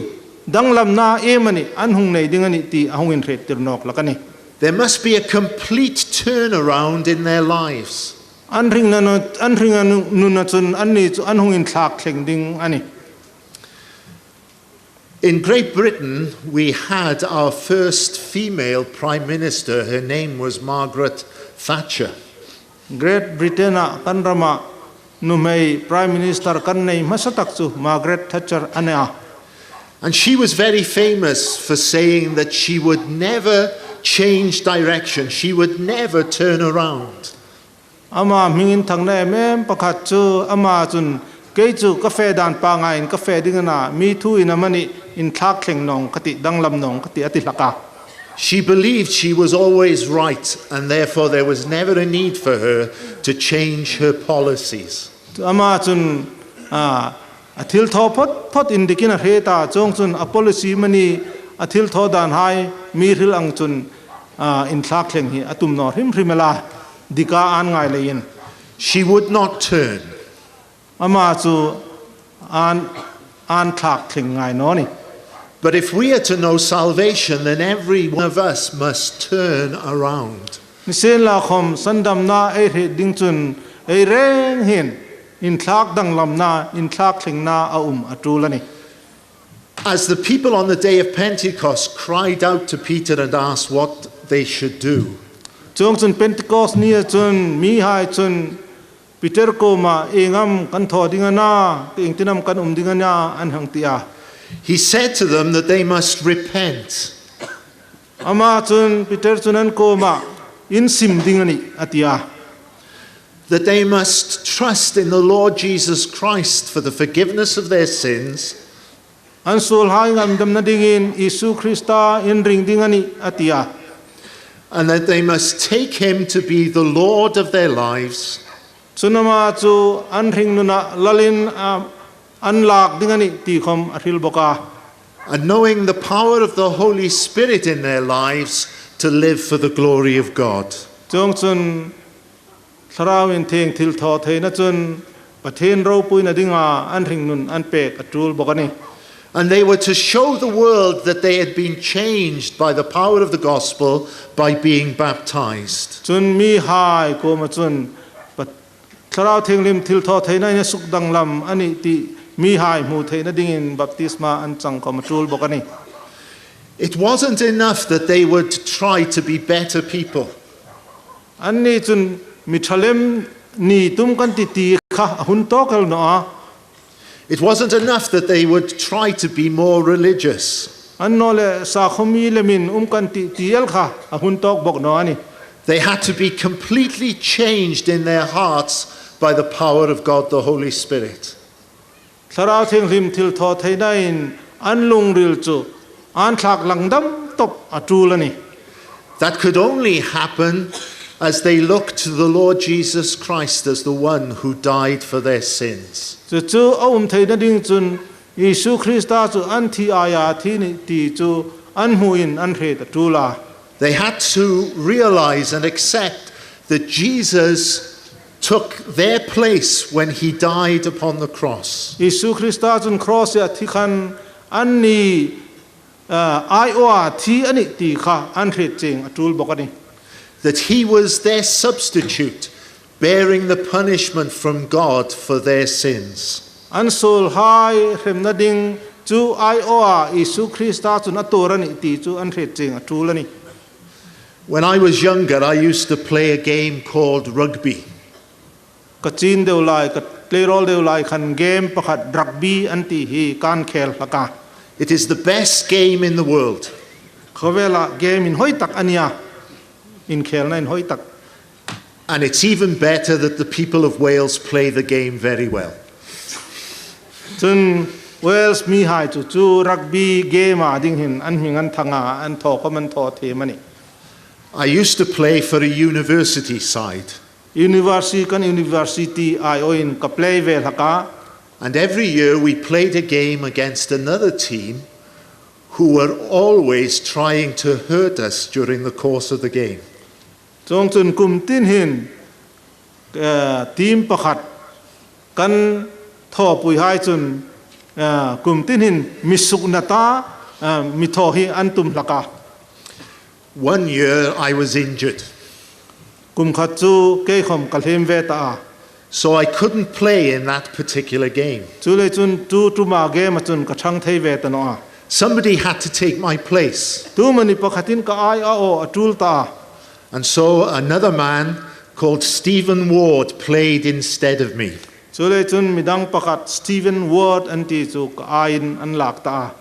Speaker 12: danglam na emani anhung nei dingani ti ahungin retirnok lakani.
Speaker 11: There must be a complete turnaround in their lives.
Speaker 12: Anring na nu na chun anni chu anhungin thak thleng ding ani.
Speaker 11: In Great Britain, we had our first female Prime Minister. Her name was Margaret Thatcher.
Speaker 12: Great Britain kan rama numei Prime Minister kan nei masatak chu Margaret Thatcher ania.
Speaker 11: And she was very famous for saying that she would never change direction. She would never turn around.
Speaker 12: Ama mingin thang na mem pakhat chu ama chun ke chu cafe dan pa nga in cafe dingana mi thu in amani in thak thleng nong kati danglam nong kati ati laka.
Speaker 11: She believed she was always right, and therefore there was never a need for her to change her policies.
Speaker 12: Ama chun athil tho phot in dikina heta chong chun a policy mani athil tho dan hai mi ril ang chun in thak thleng hi atum no hrimela dika an ngai lein.
Speaker 11: She would not turn.
Speaker 12: Ama chu an thak thleng ngai no ni.
Speaker 11: But if we are to know salvation, then every one of us must turn around.
Speaker 12: Nisen la khom sandam na e he ding chun e reng hin in thak dang lam na in thak thleng na a atulani.
Speaker 11: As the people on the day of Pentecost cried out to Peter and asked what they should do,
Speaker 12: chong chun Pentecost ni chun mi hai chun Peter ko ma engam kan tho dingana ing tinam kan dingana an hang tia.
Speaker 11: He said to them that they must repent.
Speaker 12: Ama chun Peter chunan ko ma in sim dingani atia.
Speaker 11: That they must trust in the Lord Jesus Christ for the forgiveness of their sins.
Speaker 12: An sul hai ngam dam na dingin Isu Krista in ring dingani atia.
Speaker 11: And that they must take him to be the Lord of their lives.
Speaker 12: Chunama chu an ring nuna lalin unlock dingani ti khom athil boka.
Speaker 11: And knowing the power of the Holy Spirit in their lives to live for the glory of God.
Speaker 12: Chong chun tharawin theng thil tho theina chun pathen ro pui na dinga an ring nun an pek atul bokani.
Speaker 11: And they were to show the world that they had been changed by the power of the gospel by being baptized.
Speaker 12: Chun mi hai ko ma chun pat tharaw theng lim thil tho theina ne suk dang lam ani ti mi hai mu theina dingin baptisma an chang ko matul bokani.
Speaker 11: It wasn't enough that they would try to be better people.
Speaker 12: Anni chun mi thalem ni tum kan ti kha hun to kal no.
Speaker 11: It wasn't enough that they would try to be more religious.
Speaker 12: Anno le sa khomi le min kan ti el kha hun tok bok no ani.
Speaker 11: They had to be completely changed in their hearts by the power of God the Holy Spirit.
Speaker 12: Tharaw theng lim thil tho theina in an lung ril chu an thak langdam top atulani.
Speaker 11: That could only happen as they looked to the Lord Jesus Christ as the one who died for their sins.
Speaker 12: Chu theina ding chun Isu Krista chu an thi aya thi ni ti chu an huin an re ta tula.
Speaker 11: They had to realize and accept that Jesus took their place when he died upon the cross.
Speaker 12: Isu Krista chun cross ya thi khan an ni ai wa thi ani ti kha an re cheng atul bokani.
Speaker 11: that he was their substitute, bearing the punishment from God for their sins.
Speaker 12: An sol hai hem na ding chu ai oa Isu Christa chu na torani ti chu an ret ching atulani.
Speaker 11: When I was younger, I used to play a game called rugby.
Speaker 12: Kachin deu lai ka play role deu lai khan game pakhat rugby anti hi kan khel laka.
Speaker 11: It is the best game in the world.
Speaker 12: Khawela game in hoi tak ania in khel na in hoi tak.
Speaker 11: And it's even better that the people of Wales play the game very well.
Speaker 12: Chun Wales mi hai chu rugby game a ding hin an hing an thanga an tho ko man tho the mani.
Speaker 11: I used to play for a university side.
Speaker 12: University I oin ka play vel haka.
Speaker 11: And every year we played a game against another team who were always trying to hurt us during the course of the game.
Speaker 12: Chong chun kum tin hin team pakhat kan tho pui hai chun kum tin hin misuk na ta mi tho hi an tum laka.
Speaker 11: One year I was injured,
Speaker 12: kum khat chu ke khom kalhem ve ta,
Speaker 11: so I couldn't play in that particular game.
Speaker 12: Chu le chun tu ma game chun ka thang thei ve ta no.
Speaker 11: Somebody had to take my place.
Speaker 12: Tu mani pakhatin ka ai a o atul ta.
Speaker 11: And so another man called Stephen Ward played instead of me.
Speaker 12: Chu le chun midang pakhat Stephen Ward anti chu ka ai an lak ta.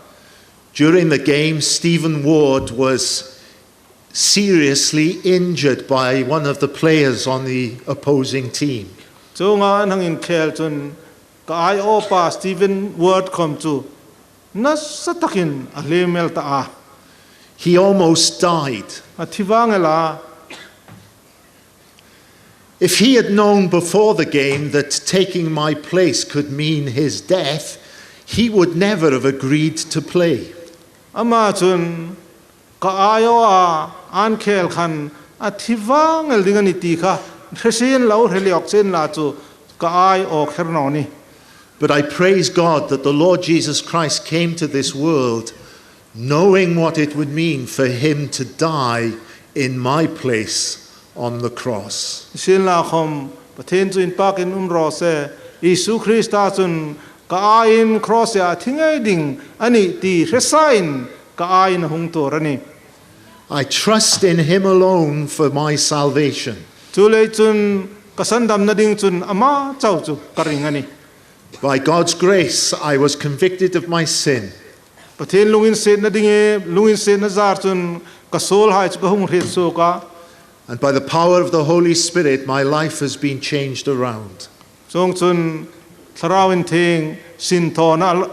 Speaker 11: During the game, Stephen Ward was seriously injured by one of the players on the opposing team.
Speaker 12: Chu nga nang in khel chun ka ai o pa Stephen Ward khom chu na satakin a lemel ta.
Speaker 11: He almost died.
Speaker 12: A thivangela.
Speaker 11: If he had known before the game that taking my place could mean his death, he would never have agreed to play.
Speaker 12: Ama chun ka ayo a an khel khan a thivangel dingani ti kha thresin lo heliok chen la chu ka ai o kherno ni.
Speaker 11: But I praise God that the Lord Jesus Christ came to this world knowing what it would mean for him to die in my place on the cross.
Speaker 12: Sin la khom pathen chu in pak in ro se Isu Christa chun ka ai in cross ya thingai ding ani ti resign ka ai na hung to rani.
Speaker 11: I trust in him alone for my salvation.
Speaker 12: Chu le chun kasandam na ding chun ama chau chu karingani.
Speaker 11: By God's grace, I was convicted of my sin.
Speaker 12: Pathen lungin se na dinge lungin se na zar chun ka sol hai chu ka hung ret so ka.
Speaker 11: And by the power of the Holy Spirit, my life has been changed around.
Speaker 12: Chong chun tharawin thing sin tho na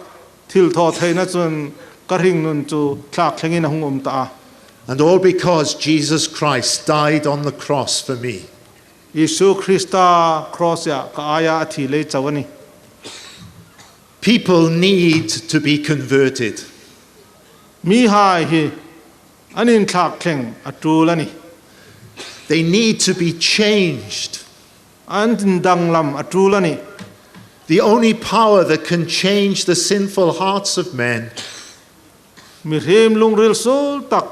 Speaker 12: thil tho thei na chun ka ring nun chu thlak thlengin hung ta.
Speaker 11: And all because Jesus Christ died on the cross for me.
Speaker 12: Isu Christa cross ya ka aya athi le chawani.
Speaker 11: People need to be converted.
Speaker 12: Mi hai hi anin thlak thleng atulani.
Speaker 11: They need to be changed.
Speaker 12: An danglam atulani.
Speaker 11: The only power that can change the sinful hearts of men
Speaker 12: Mirhem lungril sol tak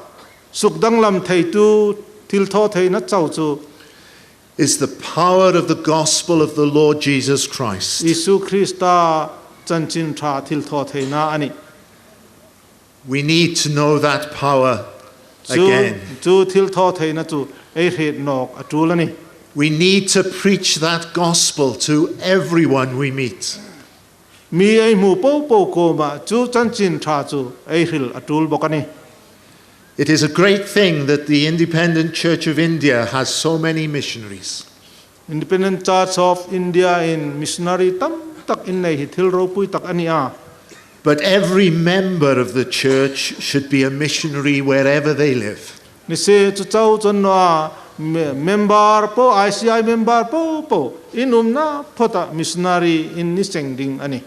Speaker 12: suk danglam thei tu til tho thei na chau chu
Speaker 11: is the power of the gospel of the Lord Jesus Christ.
Speaker 12: Isu Christa chanchin tha til tho thei na ani.
Speaker 11: We need to know that power again.
Speaker 12: Chu til tho thei na chu ei ret nok atulani.
Speaker 11: We need to preach that gospel to everyone we meet.
Speaker 12: Mi ai mu po ko ma chu chanchin tha chu ei hil atul bokani.
Speaker 11: It is a great thing that the Independent Church of India has so many missionaries.
Speaker 12: Independent Church of India in missionary tam tak in nei thil ro pui tak ania.
Speaker 11: But every member of the church should be a missionary wherever they live.
Speaker 12: Ni se chu chau chon no member po ICI member po inum na phota missionary in ni sengding ani.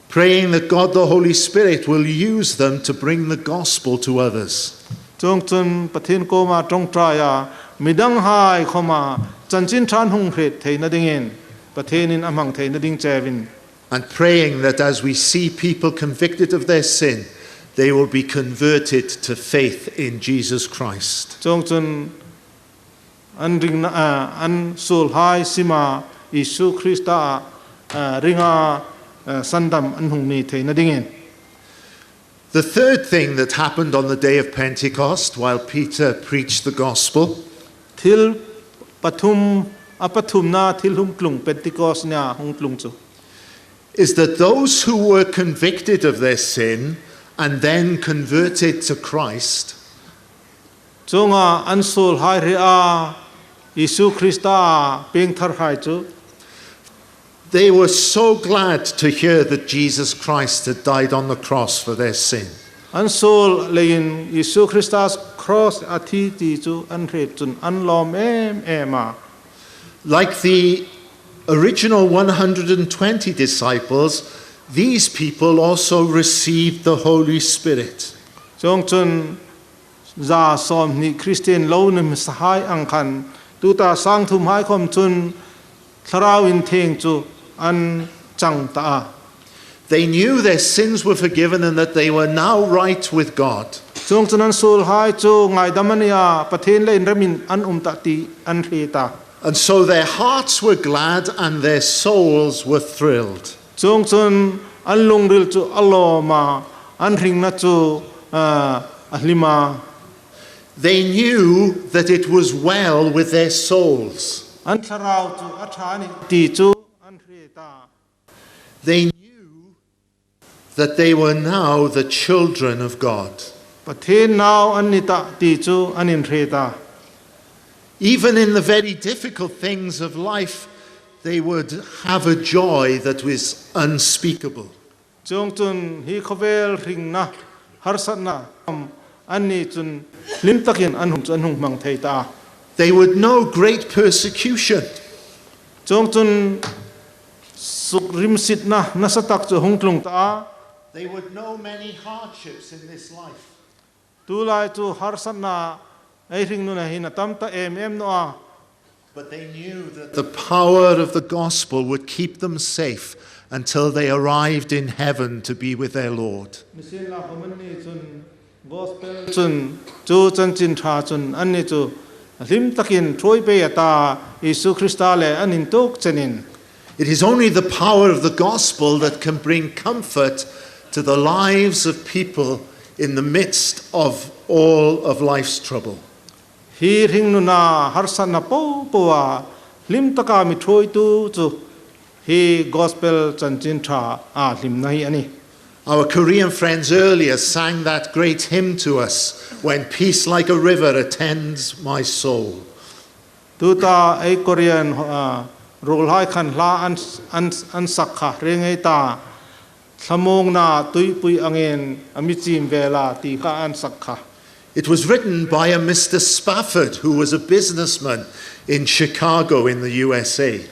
Speaker 11: Praying that God the Holy Spirit will use them to bring the gospel to others.
Speaker 12: Chong chun pathin ko ma tong traya midang hai khoma chanchin than hung hret thei na dingen pathin in amang thei na ding chevin.
Speaker 11: And praying that as we see people convicted of their sin, they will be converted to faith in Jesus Christ.
Speaker 12: Chong chun an ring na an sul hai sima Isu Christa ringa sandam an hung ni thei na dingin.
Speaker 11: The third thing that happened on the day of Pentecost while Peter preached the gospel
Speaker 12: Thil pathum apathum na thil hum klung Pentecost nya hung klung chu.
Speaker 11: is that those who were convicted of their sin and then converted to Christ
Speaker 12: Chunga an sul hai ria Isu Christa peng thar hai chu.
Speaker 11: they were so glad to hear that Jesus Christ had died on the cross for their sin.
Speaker 12: An sul lein Isu Christa's cross athi ti chu an re chun an lom ema.
Speaker 11: Like the original 120 disciples, these people also received the Holy Spirit.
Speaker 12: Chong chun za som ni Christian lo nim sahai ang khan tu ta sang thum hai khom chun tharau in theng chu an chang ta.
Speaker 11: They knew their sins were forgiven and that they were now right with God.
Speaker 12: Chong chun an sul hai chu ngai damania pathen lein ramin an ta ti an re ta.
Speaker 11: And so their hearts were glad and their souls were thrilled.
Speaker 12: Chong chun an lung ril chu aloma an ring na chu ahlima.
Speaker 11: They knew that it was well with their souls.
Speaker 12: An tharau chu athani ti chu an re ta.
Speaker 11: They knew that they were now the children of God.
Speaker 12: Pathen now an nita ti chu an in re ta.
Speaker 11: Even in the very difficult things of life, they would have a joy that was unspeakable.
Speaker 12: Chong chun hi khovel ring na harsat na an ni chun lim takin an hung mang thei ta.
Speaker 11: They would know great persecution.
Speaker 12: Chong chun suk rim sit na nasatak chu hung tlung ta.
Speaker 11: They would know many hardships in this life.
Speaker 12: Tu lai chu harsat na ai ring nu na hin tam ta no a.
Speaker 11: But they knew that the power of the gospel would keep them safe until they arrived in heaven to be with their Lord.
Speaker 12: Misin la homan ni chun gospel chun chu chan chin tha chun an ni chu lim takin troi pe ta Isu Christa le an in tok chenin.
Speaker 11: It is only the power of the gospel that can bring comfort to the lives of people in the midst of all of life's trouble.
Speaker 12: Hi ring nu na harsan na po a lim taka mi throi tu chu hi gospel chan chin tha a lim na hi ani.
Speaker 11: Our Korean friends earlier sang that great hymn to us, "When peace like a river attends my soul."
Speaker 12: Tu ta ai Korean rol hai khan la an sakha reng ai ta thamong na tui pui angen amichim vela ti ka an sakha.
Speaker 11: It was written by a Mr. Spafford, who was a businessman in Chicago in the USA.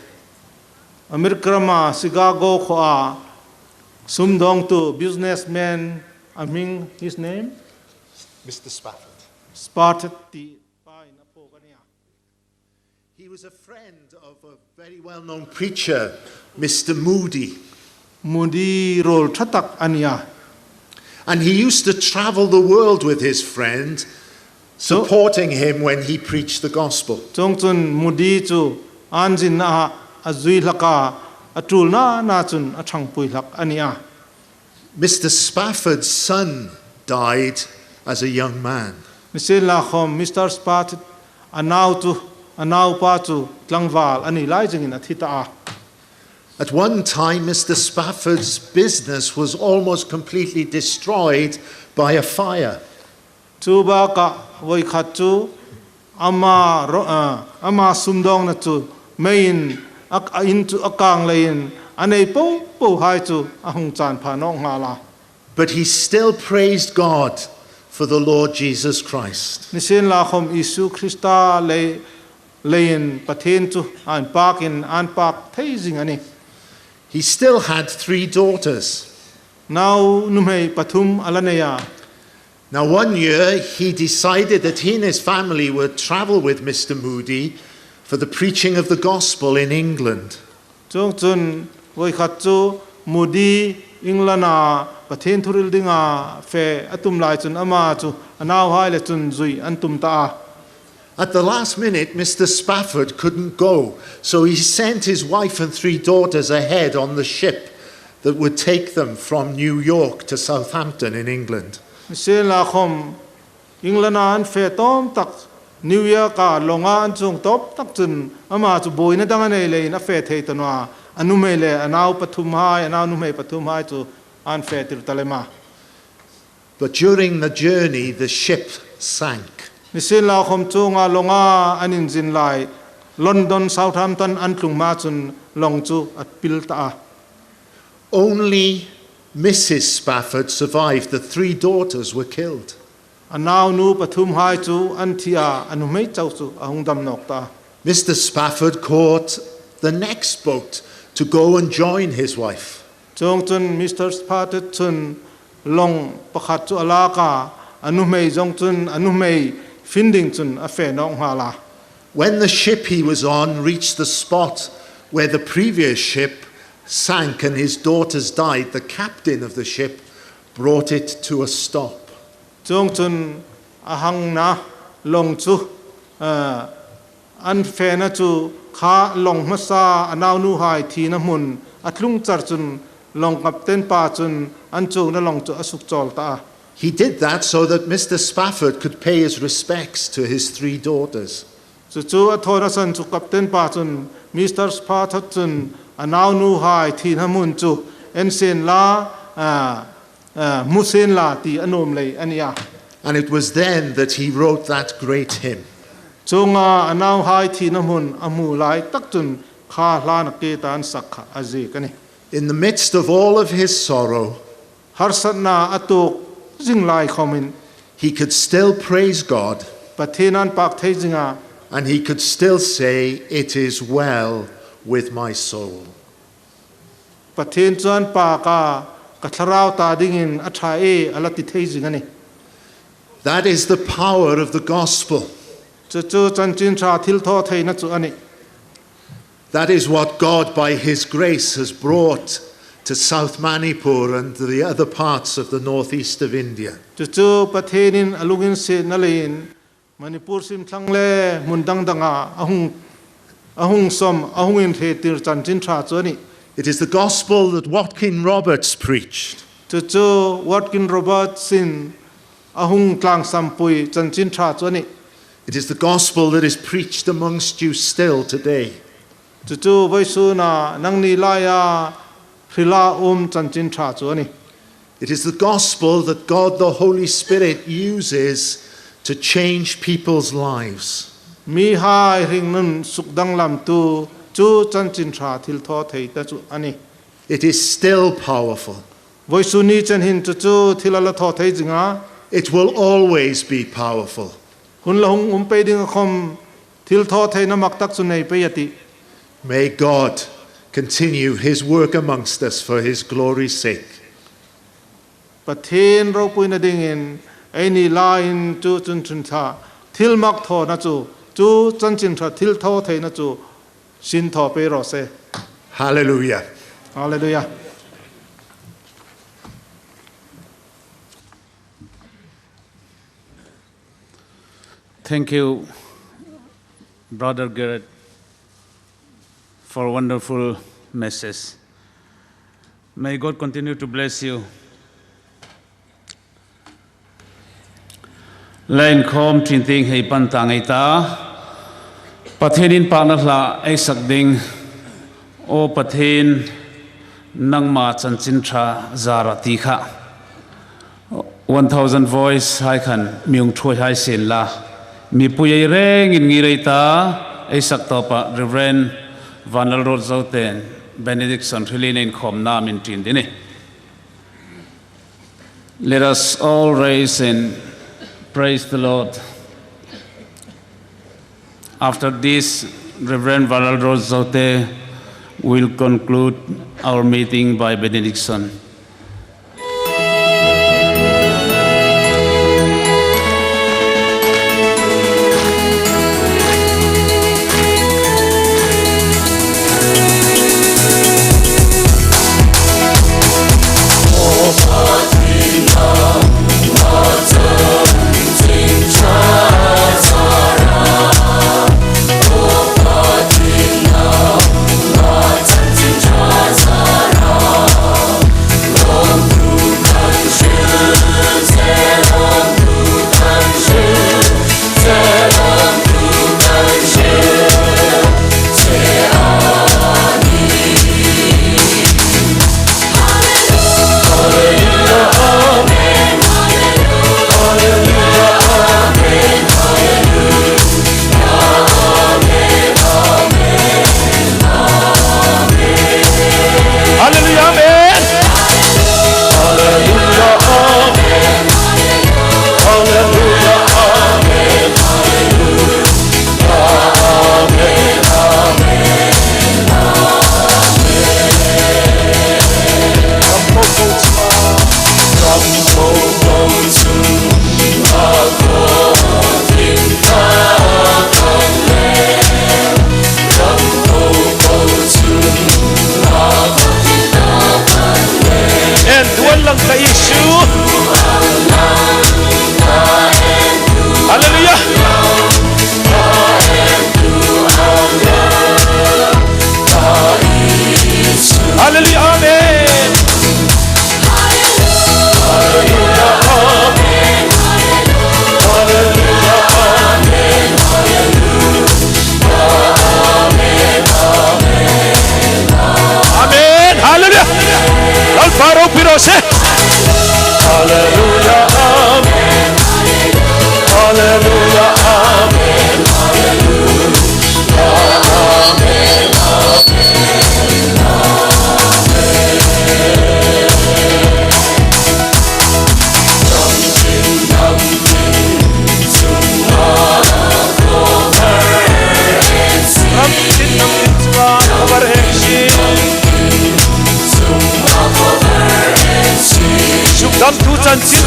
Speaker 12: Amerikrama Chicago kho a sumdong tu businessman aming his name
Speaker 11: Mr. Spafford.
Speaker 12: Spotted ti pai na po kania.
Speaker 11: He was a friend of a very well-known preacher, Mr. Moody.
Speaker 12: Moody rol thatak ania.
Speaker 11: And he used to travel the world with his friend, supporting him when he preached the gospel.
Speaker 12: Chong chun Moody chu anjin na azui laka atul na chun athang pui lak ania.
Speaker 11: Mr. Spafford's son died as a young man.
Speaker 12: Misin la khom Mr. Spot anau pa chu tlangwal ani lai jing in athita.
Speaker 11: At one time, Mr. Spafford's business was almost completely destroyed by a fire.
Speaker 12: Chuba ka voi khat chu ama sumdong na chu main in chu akang lein anei po hai chu ahung chan pha nong hala.
Speaker 11: But he still praised God for the Lord Jesus Christ.
Speaker 12: Nisin la khom Isu Christa lein pathen chu an pak thei jing ani.
Speaker 11: He still had 3 daughters.
Speaker 12: Now numhei pathum alaneya.
Speaker 11: Now one year he decided that he and his family would travel with Mr. Moody for the preaching of the gospel in England.
Speaker 12: Chong chun voi khat chu Moody Englana pathen thuril dinga fe atum lai chun ama chu anau hai le chun zui antum ta.
Speaker 11: At the last minute, Mr. Spafford couldn't go, so he sent his wife and 3 daughters ahead on the ship that would take them from New York to Southampton in England.
Speaker 12: England an fe tom tak New Year ka longa an chung top tak chun ama chu boina dang anei le na fe thei tanwa anu me le anau pathum hai anau nu me pathum hai chu an fe tir talema.
Speaker 11: But during the journey, the ship sank.
Speaker 12: Misin la khom chunga longa anin jin lai London Southampton an tlung ma chun long chu at pil ta.
Speaker 11: Only Mrs. Spafford survived. The 3 daughters were killed.
Speaker 12: Anau nu pathum hai chu an thia anu me chau chu ahung dam nok ta.
Speaker 11: Mr. Spafford caught the next boat to go and join his wife.
Speaker 12: Chung chun Mr. Spafford chun long pakhat chu alaka anu me jong chun anu me finding chun a fe nong hala.
Speaker 11: When the ship he was on reached the spot where the previous ship sank and his daughters died, the captain of the ship brought it to a stop.
Speaker 12: Chung chun ahang na long chu an fe na chu kha long masa anau nu hai thi na mun atlung char chun long captain pa chun an chu na long chu asuk chol ta.
Speaker 11: He did that so that Mr. Spafford could pay his respects to his 3 daughters.
Speaker 12: Chu chu athona san chu captain pa chun Mr. Spafford chun anau nu hai thi na mun chu en sen la musen la ti anom le ania.
Speaker 11: And it was then that he wrote that great hymn.
Speaker 12: Chunga anau hai thi na mun amu lai tak chun kha la na ke tan sakha aje kani.
Speaker 11: In the midst of all of his sorrow,
Speaker 12: har satna atuk jing lai khomin,
Speaker 11: he could still praise God,
Speaker 12: pathinan pak thei jinga,
Speaker 11: and he could still say, "It is well with my soul."
Speaker 12: pathin chuan pa ka katharau ta dingin athai e alati thei jingani.
Speaker 11: That is the power of the gospel.
Speaker 12: Chu chu chanchin tha thil tho thei na chu ani.
Speaker 11: That is what God by his grace has brought to South Manipur and to the other parts of the northeast of India.
Speaker 12: Chu chu pathinin alungin se na lein Manipur sim thangle mundang danga ahung som ahungin the tir chanchin tha chu ani.
Speaker 11: It is the gospel that Watkin Roberts preached.
Speaker 12: Chu chu Watkin Roberts sin ahung tlang sampui chanchin tha chu ani.
Speaker 11: It is the gospel that is preached amongst you still today.
Speaker 12: Chu chu voisu na nangni laya phila chanchin tha chu ani.
Speaker 11: It is the gospel that God the Holy Spirit uses to change people's lives.
Speaker 12: Mi hai ring nun sukdang lam tu chu chanchin tha thil tho thei ta chu ani.
Speaker 11: It is still powerful.
Speaker 12: Voisu ni chen hin chu chu thilala tho thei jinga.
Speaker 11: It will always be powerful.
Speaker 12: Hun lahung pe ding khom thil tho thei na mak tak chu nei pe yati.
Speaker 11: May God continue his work amongst us for his glory's sake.
Speaker 12: Pathin ro puina dingin any line chu chun chun tha thil mak tho na chu chanchin tha thil tho thei na chu sin tho pe ro se.
Speaker 11: Hallelujah.
Speaker 12: Hallelujah.
Speaker 5: Thank you, Brother Gareth, for a wonderful message. May God continue to bless you. Lain khom thin ting hei pan tang ei ta pathenin pa na hla ei sak ding o pathen nangma chanchin tha zara ti kha 1000 voice hai khan myung thoi hai sen la mi pui reng in ngi rei ta ei sak to pa Reverend Vanlalruot Joute Benediction thilin in khom nam in tin dini. Let us all raise and praise the Lord. After this, Reverend Vanlalruot Joute will conclude our meeting by benediction.
Speaker 10: Cha cha ra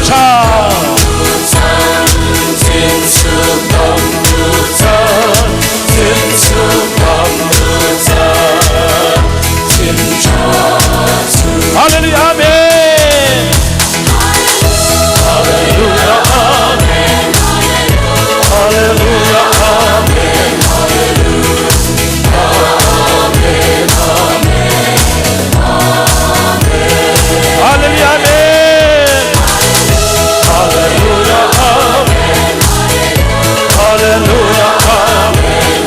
Speaker 1: cha Hallelujah, amen. Hallelujah, amen. Hallelujah, amen. Amen, amen, amen. Hallelujah, amen. Hallelujah, amen.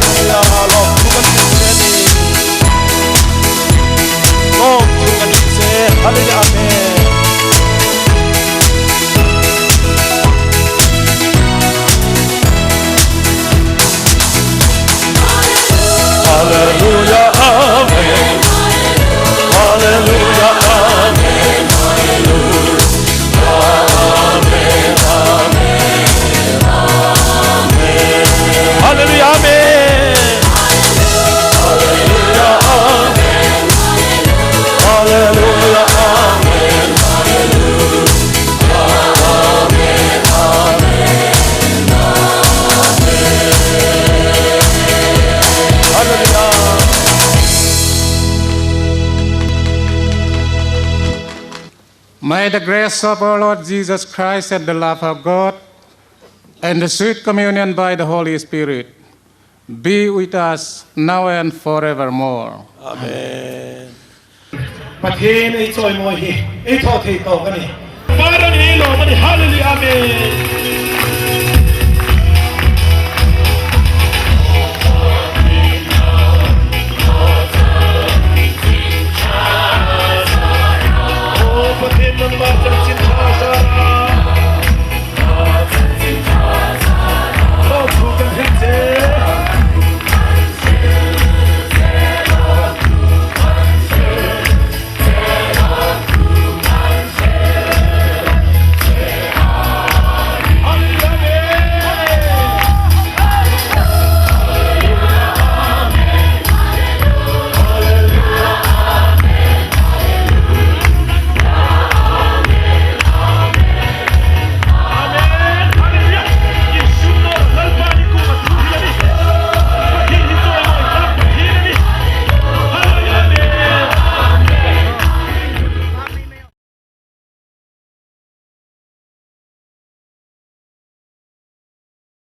Speaker 1: Hallelujah, amen. Amen, amen. Hallelujah, amen. Hallelujah, amen. Hallelujah, amen. Amen, amen, amen. Hallelujah, amen. Hallelujah, amen. Hallelujah, amen. Amen, amen, Hallelujah.
Speaker 13: May the grace of our Lord Jesus Christ and the love of God and the sweet communion by the Holy Spirit be with us now and forevermore.
Speaker 1: Amen.
Speaker 12: ประเทศไอ้ซอยมวยไอ้ทอดเทต่อกันนี่ฟ้าดันนี้หลอกมันนี่ฮาเลลูยาเมน